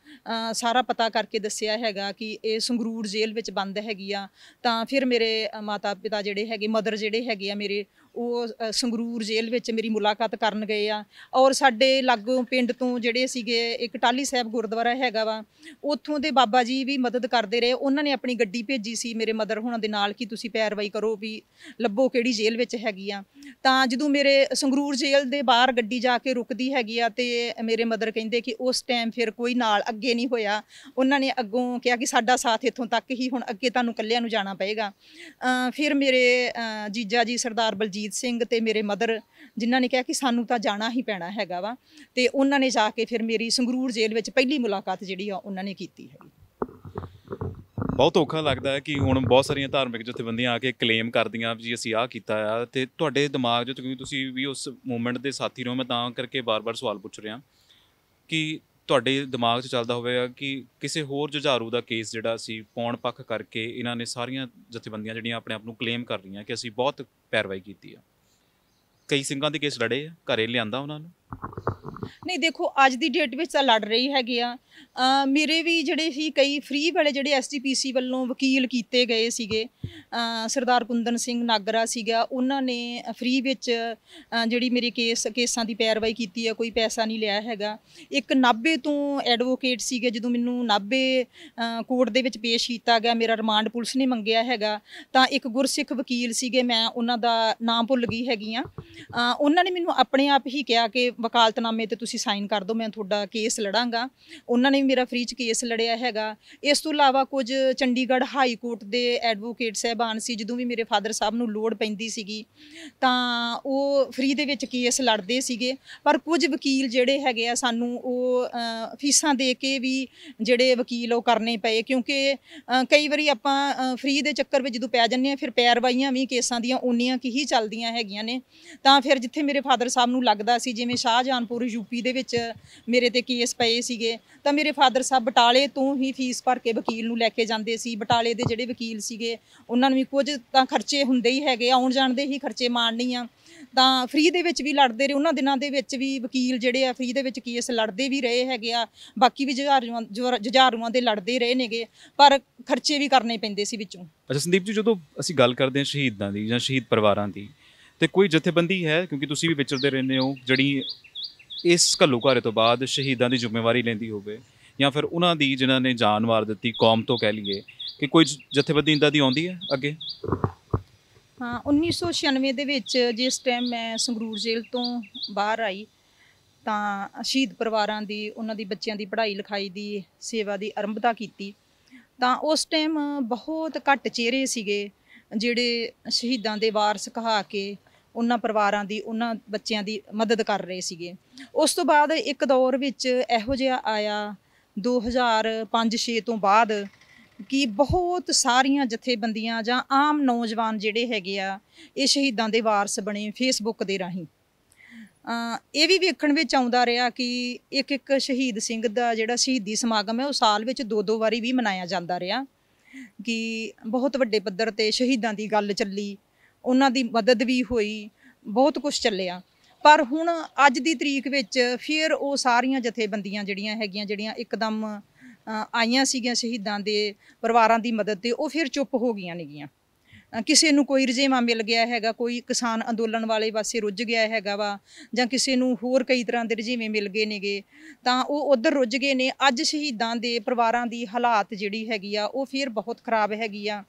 ਸਾਰਾ ਪਤਾ ਕਰਕੇ ਦੱਸਿਆ ਹੈਗਾ ਕਿ ਇਹ ਸੰਗਰੂਰ ਜੇਲ੍ਹ ਵਿੱਚ ਬੰਦ ਹੈਗੀ ਆ। ਤਾਂ ਫਿਰ ਮੇਰੇ ਮਾਤਾ ਪਿਤਾ ਜਿਹੜੇ ਹੈਗੇ, ਮਦਰ ਜਿਹੜੇ ਹੈਗੇ ਆ ਮੇਰੇ, ਉਹ ਸੰਗਰੂਰ ਜੇਲ੍ਹ ਵਿੱਚ ਮੇਰੀ ਮੁਲਾਕਾਤ ਕਰਨ ਗਏ ਆ। ਔਰ ਸਾਡੇ ਲਾਗੋਂ ਪਿੰਡ ਤੋਂ ਜਿਹੜੇ ਸੀਗੇ ਇੱਕ ਟਾਹਲੀ ਸਾਹਿਬ ਗੁਰਦੁਆਰਾ ਹੈਗਾ ਵਾ, ਉੱਥੋਂ ਦੇ ਬਾਬਾ ਜੀ ਵੀ ਮਦਦ ਕਰਦੇ ਰਹੇ। ਉਹਨਾਂ ਨੇ ਆਪਣੀ ਗੱਡੀ ਭੇਜੀ ਸੀ ਮੇਰੇ ਮਦਰ ਹੋਣਾ ਦੇ ਨਾਲ ਕਿ ਤੁਸੀਂ ਪੈਰਵਾਈ ਕਰੋ ਵੀ ਲੱਭੋ ਕਿਹੜੀ ਜੇਲ੍ਹ ਵਿੱਚ ਹੈਗੀ ਆ। ਤਾਂ ਜਦੋਂ ਮੇਰੇ ਸੰਗਰੂਰ ਜੇਲ੍ਹ ਦੇ ਬਾਹਰ ਗੱਡੀ ਜਾ ਕੇ ਰੁਕਦੀ ਹੈਗੀ ਆ ਤੇ ਮੇਰੇ ਮਦਰ ਕਹਿੰਦੇ ਕਿ ਉਸ ਟਾਈਮ ਫਿਰ ਕੋਈ ਨਾਲ ਅੱਗੇ ਨਹੀਂ ਹੋਇਆ। ਉਹਨਾਂ ਨੇ ਅੱਗੋਂ ਕਿਹਾ ਕਿ ਸਾਡਾ ਸਾਥ ਇੱਥੋਂ ਤੱਕ ਹੀ, ਹੁਣ ਅੱਗੇ ਤੁਹਾਨੂੰ ਇਕੱਲਿਆਂ ਨੂੰ ਜਾਣਾ ਪਏਗਾ। ਫਿਰ ਮੇਰੇ ਜੀਜਾ ਜੀ ਸਰਦਾਰ ਬਲਜੀਤ ਸਿੰਘ ਤੇ ਮੇਰੇ ਮਦਰ, ਜਿਨ੍ਹਾਂ ਨੇ ਕਿਹਾ ਕਿ ਸਾਨੂੰ ਤਾਂ ਜਾਣਾ ਹੀ ਪੈਣਾ ਹੈਗਾ ਵਾ, ਤੇ ਉਹਨਾਂ ਨੇ ਜਾ ਕੇ ਫਿਰ ਮੇਰੀ ਸੰਗਰੂਰ ਜੇਲ੍ਹ ਵਿੱਚ ਪਹਿਲੀ ਮੁਲਾਕਾਤ ਜਿਹੜੀ ਆ ਉਹਨਾਂ ਨੇ ਕੀਤੀ ਹੈਗੀ। ਬਹੁਤ ਔਖਾ ਲੱਗਦਾ ਹੈ ਕਿ ਹੁਣ ਬਹੁਤ ਸਾਰੀਆਂ ਧਾਰਮਿਕ ਜਥੇਬੰਦੀਆਂ ਆ ਕੇ ਕਲੇਮ ਕਰਦੀਆਂ ਜੀ ਅਸੀਂ ਆਹ ਕੀਤਾ ਆ, ਤੇ ਤੁਹਾਡੇ ਦਿਮਾਗ 'ਚ, ਕਿਉਂਕਿ ਤੁਸੀਂ ਵੀ ਉਸ ਮੂਵਮੈਂਟ ਦੇ ਸਾਥੀ ਰਹੋ, ਮੈਂ ਤਾਂ ਕਰਕੇ ਬਾਰ-ਬਾਰ ਸਵਾਲ ਪੁੱਛ ਰਿਹਾ ਕਿ ਤੁਹਾਡੇ ਦਿਮਾਗ 'ਚ ਚੱਲਦਾ ਹੋਵੇਗਾ ਕਿ ਕਿਸੇ ਹੋਰ ਜੁਝਾਰੂ ਦਾ ਕੇਸ ਜਿਹੜਾ ਸੀ ਪੌਣ ਪੱਖ ਕਰਕੇ ਇਹਨਾਂ ਨੇ ਸਾਰੀਆਂ ਜਥੇਬੰਦੀਆਂ ਜਿਹੜੀਆਂ ਆਪਣੇ ਆਪ ਨੂੰ ਕਲੇਮ ਕਰ ਰਹੀਆਂ ਕਿ ਅਸੀਂ ਬਹੁਤ ਪੈਰਵਾਈ ਕੀਤੀ ਆ, ਕਈ ਸਿੰਘਾਂ ਦੇ ਕੇਸ ਲੜੇ ਆ, ਘਰੇ ਲਿਆਂਦਾ ਉਹਨਾਂ ਨੂੰ? ਨਹੀਂ ਦੇਖੋ, ਅੱਜ ਦੀ ਡੇਟ ਵਿੱਚ ਤਾਂ ਲੜ ਰਹੀ ਹੈਗੇ ਆ। ਮੇਰੇ ਵੀ ਜਿਹੜੇ ਸੀ ਕਈ ਫ੍ਰੀ ਵਾਲੇ ਜਿਹੜੇ SGPC ਵੱਲੋਂ ਵਕੀਲ ਕੀਤੇ ਗਏ ਸੀਗੇ। ਸਰਦਾਰ ਕੁੰਦਨ ਸਿੰਘ ਨਾਗਰਾ ਸੀਗਾ, ਉਹਨਾਂ ਨੇ ਫ੍ਰੀ ਵਿੱਚ ਜਿਹੜੀ ਮੇਰੇ ਕੇਸਾਂ ਦੀ ਪੈਰਵਾਈ ਕੀਤੀ ਹੈ, ਕੋਈ ਪੈਸਾ ਨਹੀਂ ਲਿਆ ਹੈਗਾ। ਇੱਕ ਨਾਭੇ ਤੋਂ ਐਡਵੋਕੇਟ ਸੀਗੇ, ਜਦੋਂ ਮੈਨੂੰ ਨਾਭੇ ਕੋਰਟ ਦੇ ਵਿੱਚ ਪੇਸ਼ ਕੀਤਾ ਗਿਆ, ਮੇਰਾ ਰਿਮਾਂਡ ਪੁਲਿਸ ਨੇ ਮੰਗਿਆ ਹੈਗਾ, ਤਾਂ ਇੱਕ ਗੁਰਸਿੱਖ ਵਕੀਲ ਸੀਗੇ, ਮੈਂ ਉਹਨਾਂ ਦਾ ਨਾਮ ਭੁੱਲ ਗਈ ਹੈਗੀ ਆ, ਉਹਨਾਂ ਨੇ ਮੈਨੂੰ ਆਪਣੇ ਆਪ ਹੀ ਕਿਹਾ ਕਿ ਵਕਾਲਤਨਾਮੇ ਤੇ ਤੁਸੀਂ ਸਾਈਨ ਕਰ ਦਿਓ, ਮੈਂ ਤੁਹਾਡਾ ਕੇਸ ਲੜਾਂਗਾ। ਉਹਨਾਂ ਨੇ ਵੀ ਮੇਰਾ ਫ੍ਰੀ 'ਚ ਕੇਸ ਲੜਿਆ ਹੈਗਾ। ਇਸ ਤੋਂ ਇਲਾਵਾ ਕੁਝ ਚੰਡੀਗੜ੍ਹ ਹਾਈ ਕੋਰਟ ਦੇ ਐਡਵੋਕੇਟ ਸਾਹਿਬਾਨ ਸੀ, ਜਦੋਂ ਵੀ ਮੇਰੇ ਫਾਦਰ ਸਾਹਿਬ ਨੂੰ ਲੋੜ ਪੈਂਦੀ ਸੀਗੀ ਤਾਂ ਉਹ ਫ੍ਰੀ ਦੇ ਵਿੱਚ ਕੇਸ ਲੜਦੇ ਸੀਗੇ। ਪਰ ਕੁਝ ਵਕੀਲ ਜਿਹੜੇ ਹੈਗੇ ਆ, ਸਾਨੂੰ ਉਹ ਫੀਸਾਂ ਦੇ ਕੇ ਵੀ ਜਿਹੜੇ ਵਕੀਲ ਉਹ ਕਰਨੇ ਪਏ, ਕਿਉਂਕਿ ਕਈ ਵਾਰੀ ਆਪਾਂ ਫ੍ਰੀ ਦੇ ਚੱਕਰ ਵਿੱਚ ਜਦੋਂ ਪੈ ਜਾਂਦੇ ਹਾਂ, ਫਿਰ ਪੈਰਵਾਈਆਂ ਵੀ ਕੇਸਾਂ ਦੀਆਂ ਉਨੀਆਂ ਕੀ ਹੀ ਚੱਲਦੀਆਂ ਹੈਗੀਆਂ ਨੇ। ਤਾਂ ਫਿਰ ਜਿੱਥੇ ਮੇਰੇ ਫਾਦਰ ਸਾਹਿਬ ਨੂੰ ਲੱਗਦਾ ਸੀ, ਜਿਵੇਂ ਸ਼ਾਹਜਹਾਨਪੁਰ UP ਦੇ ਵਿੱਚ ਮੇਰੇ ਤੇ ਕੇਸ ਪਏ ਸੀਗੇ, ਤਾਂ ਮੇਰੇ ਫਾਦਰ ਸਾਹਿਬ ਬਟਾਲੇ ਤੋਂ ਹੀ ਫੀਸ ਭਰ ਕੇ ਵਕੀਲ ਨੂੰ ਲੈ ਕੇ ਜਾਂਦੇ ਸੀ। ਬਟਾਲੇ ਦੇ ਜਿਹੜੇ ਵਕੀਲ ਸੀਗੇ ਉਹਨਾਂ ਨੂੰ ਵੀ ਕੁਝ ਤਾਂ ਖਰਚੇ ਹੁੰਦੇ ਹੀ ਹੈਗੇ, ਆਉਣ ਜਾਣ ਦੇ ਹੀ ਖਰਚੇ ਮਾਣਨੀ ਆ, ਤਾਂ ਫ੍ਰੀ ਦੇ ਵਿੱਚ ਵੀ ਲੜਦੇ ਰਹੇ। ਉਹਨਾਂ ਦਿਨਾਂ ਦੇ ਵਿੱਚ ਵੀ ਵਕੀਲ ਜਿਹੜੇ ਆ ਫ੍ਰੀ ਦੇ ਵਿੱਚ ਕੇਸ ਲੜਦੇ ਵੀ ਰਹੇ ਹੈਗੇ ਆ, ਬਾਕੀ ਵੀ ਜੁਝਾਰੂਆਂ ਦੇ ਲੜਦੇ ਰਹੇ ਨੇਗੇ, ਪਰ ਖਰਚੇ ਵੀ ਕਰਨੇ ਪੈਂਦੇ ਸੀ ਵਿੱਚੋਂ। ਅੱਛਾ ਸੰਦੀਪ ਜੀ, ਜਦੋਂ ਅਸੀਂ ਗੱਲ ਕਰਦੇ ਹਾਂ ਸ਼ਹੀਦਾਂ ਦੀ ਜਾਂ ਸ਼ਹੀਦ ਪਰਿਵਾਰਾਂ ਦੀ, ਤੇ ਕੋਈ ਜਥੇਬੰਦੀ ਹੈ, ਕਿਉਂਕਿ ਤੁਸੀਂ ਵੀ ਵਿਚਰਦੇ ਰਹਿੰਦੇ ਹੋ, ਜਿਹੜੀ ਇਸ ਘੱਲੂਘਾਰੇ ਤੋਂ ਬਾਅਦ ਸ਼ਹੀਦਾਂ ਦੀ ਜ਼ਿੰਮੇਵਾਰੀ ਲੈਂਦੀ ਹੋਵੇ, ਜਾਂ ਫਿਰ ਉਹਨਾਂ ਦੀ ਜਿਨ੍ਹਾਂ ਨੇ ਜਾਨ ਵਾਰ ਦਿੱਤੀ ਕੌਮ ਤੋਂ, ਕਹਿ ਲਈਏ ਕਿ ਕੋਈ ਜਥੇਬੰਦੀ ਇੱਦਾਂ ਦੀ ਆਉਂਦੀ ਹੈ ਅੱਗੇ? ਹਾਂ, 1996 ਦੇ ਵਿੱਚ ਜਿਸ ਟਾਈਮ ਮੈਂ ਸੰਗਰੂਰ ਜੇਲ੍ਹ ਤੋਂ ਬਾਹਰ ਆਈ, ਤਾਂ ਸ਼ਹੀਦ ਪਰਿਵਾਰਾਂ ਦੀ, ਉਹਨਾਂ ਦੀ ਬੱਚਿਆਂ ਦੀ ਪੜ੍ਹਾਈ ਲਿਖਾਈ ਦੀ ਸੇਵਾ ਦੀ ਆਰੰਭਤਾ ਕੀਤੀ। ਤਾਂ ਉਸ ਟਾਈਮ ਬਹੁਤ ਘੱਟ ਚਿਹਰੇ ਸੀਗੇ ਜਿਹੜੇ ਸ਼ਹੀਦਾਂ ਦੇ ਵਾਰਸ ਕਹਾ ਕੇ ਉਹਨਾਂ ਪਰਿਵਾਰਾਂ ਦੀ, ਉਹਨਾਂ ਬੱਚਿਆਂ ਦੀ ਮਦਦ ਕਰ ਰਹੇ ਸੀਗੇ। ਉਸ ਤੋਂ ਬਾਅਦ ਇੱਕ ਦੌਰ ਵਿੱਚ ਇਹੋ ਜਿਹਾ ਆਇਆ 2005-06 ਤੋਂ ਬਾਅਦ ਕਿ ਬਹੁਤ ਸਾਰੀਆਂ ਜਥੇਬੰਦੀਆਂ ਜਾਂ ਆਮ ਨੌਜਵਾਨ ਜਿਹੜੇ ਹੈਗੇ ਆ, ਇਹ ਸ਼ਹੀਦਾਂ ਦੇ ਵਾਰਸ ਬਣੇ ਫੇਸਬੁੱਕ ਦੇ ਰਾਹੀਂ। ਇਹ ਵੀ ਵੇਖਣ ਵਿੱਚ ਆਉਂਦਾ ਰਿਹਾ ਕਿ ਇੱਕ ਸ਼ਹੀਦ ਸਿੰਘ ਦਾ ਜਿਹੜਾ ਸ਼ਹੀਦੀ ਸਮਾਗਮ ਹੈ, ਉਹ ਸਾਲ ਵਿੱਚ 2-2 ਵਾਰੀ ਵੀ ਮਨਾਇਆ ਜਾਂਦਾ ਰਿਹਾ, ਕਿ ਬਹੁਤ ਵੱਡੇ ਪੱਧਰ 'ਤੇ ਸ਼ਹੀਦਾਂ ਦੀ ਗੱਲ ਚੱਲੀ, ਉਹਨਾਂ ਦੀ ਮਦਦ ਵੀ ਹੋਈ, ਬਹੁਤ ਕੁਛ ਚੱਲਿਆ। ਪਰ ਹੁਣ ਅੱਜ ਦੀ ਤਰੀਕ ਵਿੱਚ ਫਿਰ ਉਹ ਸਾਰੀਆਂ ਜਥੇਬੰਦੀਆਂ ਜਿਹੜੀਆਂ ਹੈਗੀਆਂ, ਜਿਹੜੀਆਂ ਇੱਕਦਮ ਆਈਆਂ ਸੀਗੀਆਂ ਸ਼ਹੀਦਾਂ ਦੇ ਪਰਿਵਾਰਾਂ ਦੀ ਮਦਦ ਤੇ, ਉਹ ਫਿਰ ਚੁੱਪ ਹੋ ਗਈਆਂ ਨੇਗੀਆਂ। ਕਿਸੇ ਨੂੰ ਕੋਈ ਰੁਝੇਵਾਂ ਮਿਲ ਗਿਆ ਹੈਗਾ, ਕੋਈ ਕਿਸਾਨ ਅੰਦੋਲਨ ਵਾਲੇ ਪਾਸੇ ਰੁੱਝ ਗਿਆ ਹੈਗਾ ਵਾ, ਜਾਂ ਕਿਸੇ ਨੂੰ ਹੋਰ ਕਈ ਤਰ੍ਹਾਂ ਦੇ ਰੁਝੇਵੇਂ ਮਿਲ ਗਏ ਨੇਗੇ, ਤਾਂ ਉਹ ਉੱਧਰ ਰੁੱਝ ਗਏ ਨੇ। ਅੱਜ ਸ਼ਹੀਦਾਂ ਦੇ ਪਰਿਵਾਰਾਂ ਦੀ ਹਾਲਾਤ ਜਿਹੜੀ ਹੈਗੀ ਆ ਉਹ ਫਿਰ ਬਹੁਤ ਖਰਾਬ ਹੈਗੀ ਆ।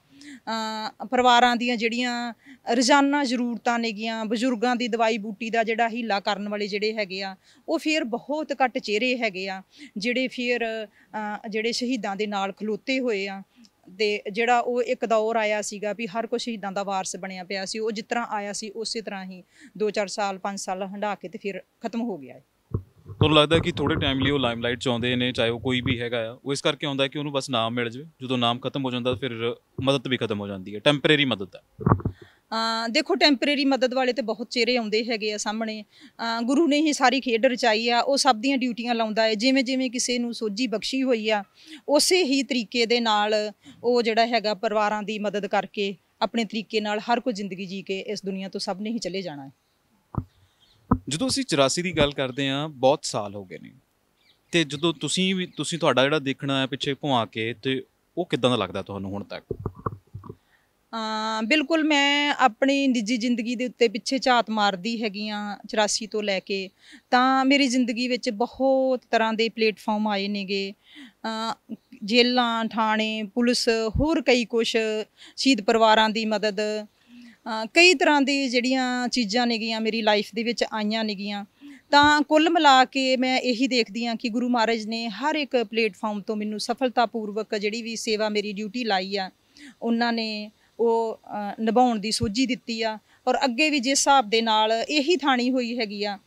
ਪਰਿਵਾਰਾਂ ਦੀਆਂ ਜਿਹੜੀਆਂ ਰੋਜ਼ਾਨਾ ਜ਼ਰੂਰਤਾਂ ਨੇਗੀਆਂ, ਬਜ਼ੁਰਗਾਂ ਦੀ ਦਵਾਈ ਬੂਟੀ ਦਾ ਜਿਹੜਾ ਹੀਲਾ ਕਰਨ ਵਾਲੇ ਜਿਹੜੇ ਹੈਗੇ ਆ, ਉਹ ਫਿਰ ਬਹੁਤ ਘੱਟ ਚਿਹਰੇ ਹੈਗੇ ਆ ਜਿਹੜੇ ਫਿਰ ਜਿਹੜੇ ਸ਼ਹੀਦਾਂ ਦੇ ਨਾਲ ਖਲੋਤੇ ਹੋਏ ਆ। ਤੇ ਜਿਹੜਾ ਉਹ ਇੱਕ ਦੌਰ ਆਇਆ ਸੀਗਾ ਵੀ ਹਰ ਕੋਈ ਸ਼ਹੀਦਾਂ ਦਾ ਵਾਰਸ ਬਣਿਆ ਪਿਆ ਸੀ, ਉਹ ਜਿਸ ਤਰ੍ਹਾਂ ਆਇਆ ਸੀ ਉਸੇ ਤਰ੍ਹਾਂ ਹੀ 2-4 ਸਾਲ 5 ਸਾਲ ਹੰਢਾ ਕੇ ਤੇ ਫਿਰ ਖਤਮ ਹੋ ਗਿਆ ਹੈ। ਤੁਹਾਨੂੰ ਲੱਗਦਾ ਕਿ ਥੋੜੇ ਟਾਈਮ ਲਈ ਉਹ ਲਾਈਮਲਾਈਟ 'ਚ ਆਉਂਦੇ ਨੇ, ਚਾਹੇ ਉਹ ਕੋਈ ਵੀ ਹੈਗਾ ਆ, ਉਹ ਇਸ ਕਰਕੇ ਆਉਂਦਾ ਕਿ ਉਹਨੂੰ ਬਸ ਨਾਮ ਮਿਲ ਜਾਵੇ। ਜਦੋਂ ਨਾਮ ਖਤਮ ਹੋ ਜਾਂਦਾ ਫਿਰ ਮਦਦ ਵੀ ਖਤਮ ਹੋ ਜਾਂਦੀ ਹੈ, ਟੈਂਪਰੇਰੀ ਮਦਦ ਹੈ। ਦੇਖੋ, ਟੈਂਪਰੇਰੀ ਮਦਦ ਵਾਲੇ ਤੇ ਬਹੁਤ ਚਿਹਰੇ ਆਉਂਦੇ ਹੈਗੇ ਆ ਸਾਹਮਣੇ। ਗੁਰੂ ਨੇ ਹੀ ਸਾਰੀ ਖੇਡ ਰਚਾਈ ਆ, ਉਹ ਸਭ ਦੀਆਂ ਡਿਊਟੀਆਂ ਲਾਉਂਦਾ ਹੈ। ਜਿਵੇਂ ਜਿਵੇਂ ਕਿਸੇ ਨੂੰ ਸੋਝੀ ਬਖਸ਼ੀ ਹੋਈ ਆ, ਉਸੇ ਹੀ ਤਰੀਕੇ ਦੇ ਨਾਲ ਉਹ ਜਿਹੜਾ ਹੈਗਾ ਪਰਿਵਾਰਾਂ ਦੀ ਮਦਦ ਕਰਕੇ ਆਪਣੇ ਤਰੀਕੇ ਨਾਲ ਹਰ ਕੋਈ ਜ਼ਿੰਦਗੀ ਜੀ ਕੇ ਇਸ ਦੁਨੀਆ ਤੋਂ ਸਭ ਨੇ ਹੀ ਚਲੇ ਜਾਣਾ ਹੈ। ਜਦੋਂ ਅਸੀਂ 84 ਦੀ ਗੱਲ ਕਰਦੇ ਹਾਂ, ਬਹੁਤ ਸਾਲ ਹੋ ਗਏ ਨੇ, ਤੇ ਜਦੋਂ ਤੁਸੀਂ ਤੁਹਾਡਾ ਜਿਹੜਾ ਦੇਖਣਾ ਹੈ ਪਿੱਛੇ ਘੁਮਾ ਕੇ, ਤੇ ਉਹ ਕਿੱਦਾਂ ਦਾ ਲੱਗਦਾ ਤੁਹਾਨੂੰ ਹੁਣ ਤੱਕ? ਬਿਲਕੁਲ, ਮੈਂ ਆਪਣੀ ਨਿੱਜੀ ਜ਼ਿੰਦਗੀ ਦੇ ਉੱਤੇ ਪਿੱਛੇ ਝਾਤ ਮਾਰਦੀ ਹੈਗੀ ਹਾਂ 84 ਤੋਂ ਲੈ ਕੇ, ਤਾਂ ਮੇਰੀ ਜ਼ਿੰਦਗੀ ਵਿੱਚ ਬਹੁਤ ਤਰ੍ਹਾਂ ਦੇ ਪਲੇਟਫਾਰਮ ਆਏ ਨੇਗੇ। ਜੇਲਾਂ, ਥਾਣੇ, ਪੁਲਿਸ, ਹੋਰ ਕਈ ਕੁਛ, ਸ਼ਹੀਦ ਪਰਿਵਾਰਾਂ ਦੀ ਮਦਦ, ਕਈ ਤਰ੍ਹਾਂ ਦੀ ਜਿਹੜੀਆਂ ਚੀਜ਼ਾਂ ਨੇਗੀਆਂ ਮੇਰੀ ਲਾਈਫ ਦੇ ਵਿੱਚ ਆਈਆਂ ਨੇਗੀਆਂ। ਤਾਂ ਕੁੱਲ ਮਿਲਾ ਕੇ ਮੈਂ ਇਹੀ ਦੇਖਦੀ ਹਾਂ ਕਿ ਗੁਰੂ ਮਹਾਰਾਜ ਨੇ ਹਰ ਇੱਕ ਪਲੇਟਫਾਰਮ ਤੋਂ ਮੈਨੂੰ ਸਫਲਤਾਪੂਰਵਕ ਜਿਹੜੀ ਵੀ ਸੇਵਾ ਮੇਰੀ ਡਿਊਟੀ ਲਾਈ ਆ, ਉਹਨਾਂ ਨੇ ਉਹ ਨਿਭਾਉਣ ਦੀ ਸੋਝੀ ਦਿੱਤੀ ਆ। ਔਰ ਅੱਗੇ ਵੀ ਜਿਸ ਹਿਸਾਬ ਦੇ ਨਾਲ ਇਹੀ ਥਾਣੀ ਹੋਈ ਹੈਗੀ ਆ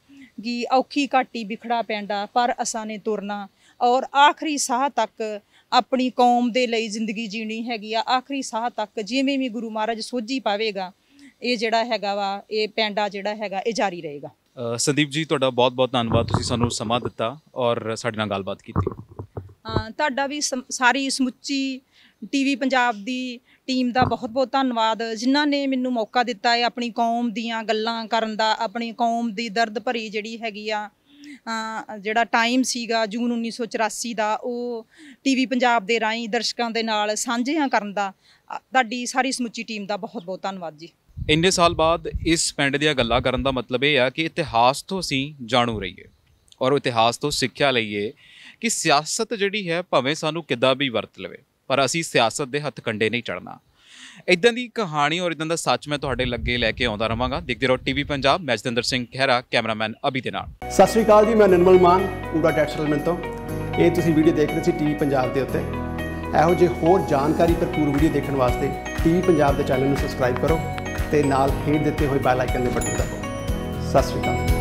ਕਿ ਔਖੀ ਘਾਟੀ ਵਿਖੜਾ ਪੈਂਡਾ ਪਰ ਅਸਾਂ ਨੇ ਤੁਰਨਾ, ਔਰ ਆਖਰੀ ਸਾਹ ਤੱਕ ਆਪਣੀ ਕੌਮ ਦੇ ਲਈ ਜ਼ਿੰਦਗੀ ਜੀਣੀ ਹੈਗੀ ਆ। ਆਖਰੀ ਸਾਹ ਤੱਕ ਜਿਵੇਂ ਵੀ ਗੁਰੂ ਮਹਾਰਾਜ ਸੋਝੀ ਪਾਵੇਗਾ, ਇਹ ਜਿਹੜਾ ਹੈਗਾ ਵਾ, ਇਹ ਪੈਂਡਾ ਜਿਹੜਾ ਹੈਗਾ ਇਹ ਜਾਰੀ ਰਹੇਗਾ। ਸੰਦੀਪ ਜੀ, ਤੁਹਾਡਾ ਬਹੁਤ ਬਹੁਤ ਧੰਨਵਾਦ, ਤੁਸੀਂ ਸਾਨੂੰ ਸਮਾਂ ਦਿੱਤਾ ਔਰ ਸਾਡੇ ਨਾਲ ਗੱਲਬਾਤ ਕੀਤੀ। ਤੁਹਾਡਾ ਵੀ ਸਾਰੀ ਸਮੁੱਚੀ ਟੀਵੀ ਪੰਜਾਬ ਦੀ ਟੀਮ ਦਾ ਬਹੁਤ ਬਹੁਤ ਧੰਨਵਾਦ, ਜਿਨ੍ਹਾਂ ਨੇ ਮੈਨੂੰ ਮੌਕਾ ਦਿੱਤਾ ਹੈ ਆਪਣੀ ਕੌਮ ਦੀਆਂ ਗੱਲਾਂ ਕਰਨ ਦਾ, ਆਪਣੀ ਕੌਮ ਦੀ ਦਰਦ ਭਰੀ ਜਿਹੜੀ ਹੈਗੀ ਆ ਜਿਹੜਾ ਟਾਈਮ ਸੀਗਾ ਜੂਨ 1984 ਦਾ, ਉਹ ਟੀਵੀ ਪੰਜਾਬ ਦੇ ਰਾਹੀਂ ਦਰਸ਼ਕਾਂ ਦੇ ਨਾਲ ਸਾਂਝਿਆਂ ਕਰਨ ਦਾ ਤੁਹਾਡੀ ਸਾਰੀ ਸਮੁੱਚੀ ਟੀਮ ਦਾ ਬਹੁਤ ਬਹੁਤ ਧੰਨਵਾਦ ਜੀ। ਇੰਨੇ ਸਾਲ ਬਾਅਦ ਇਸ ਪਿੰਡ ਦੀਆਂ ਗੱਲਾਂ ਕਰਨ ਦਾ ਮਤਲਬ ਇਹ ਆ ਕਿ ਇਤਿਹਾਸ ਤੋਂ ਅਸੀਂ ਜਾਣੂ ਰਹੀਏ ਔਰ ਇਤਿਹਾਸ ਤੋਂ ਸਿੱਖਿਆ ਲਈਏ ਕਿ ਸਿਆਸਤ ਜਿਹੜੀ ਹੈ ਭਾਵੇਂ ਸਾਨੂੰ ਕਿੱਦਾਂ ਵੀ ਵਰਤ ਲਵੇ, ਪਰ ਅਸੀਂ ਸਿਆਸਤ ਦੇ ਹੱਥ ਕੰਡੇ ਨਹੀਂ ਚੜ੍ਹਨਾ। ਇੱਦਾਂ ਦੀ ਕਹਾਣੀ ਔਰ ਇੱਦਾਂ ਦਾ ਸੱਚ ਮੈਂ ਤੁਹਾਡੇ ਲੱਗੇ ਲੈ ਕੇ ਆਉਂਦਾ ਰਹਾਂਗਾ। ਦੇਖਦੇ ਰਹੋ ਟੀਵੀ ਪੰਜਾਬ। ਮੈਂ ਜਤਿੰਦਰ ਸਿੰਘ ਖਹਿਰਾ, ਕੈਮਰਾਮੈਨ ਅਭੀ ਦੇ ਨਾਲ। ਸਤਿ ਸ਼੍ਰੀ ਅਕਾਲ ਜੀ, ਮੈਂ ਨਿਰਮਲ ਮਾਨ ਊੜਾ ਟੈਕਸਟਾਈਲ ਤੋਂ। ਇਹ ਤੁਸੀਂ ਵੀਡੀਓ ਦੇਖ ਰਹੇ ਸੀ ਟੀਵੀ ਪੰਜਾਬ ਦੇ ਉੱਤੇ। ਇਹੋ ਜਿਹੇ ਹੋਰ ਜਾਣਕਾਰੀ ਭਰਪੂਰ ਵੀਡੀਓ ਦੇਖਣ ਵਾਸਤੇ ਟੀਵੀ ਪੰਜਾਬ ਦੇ ਚੈਨਲ ਨੂੰ ਸਬਸਕ੍ਰਾਈਬ ਕਰੋ ਤੇ ਨਾਲ ਹੇਠ ਦਿੱਤੇ ਹੋਏ ਬੈਲ ਆਈਕਨ ਦੇ ਬਟਨ ਦਬਾਓ। ਸਤਿ ਸ਼੍ਰੀ ਅਕਾਲ।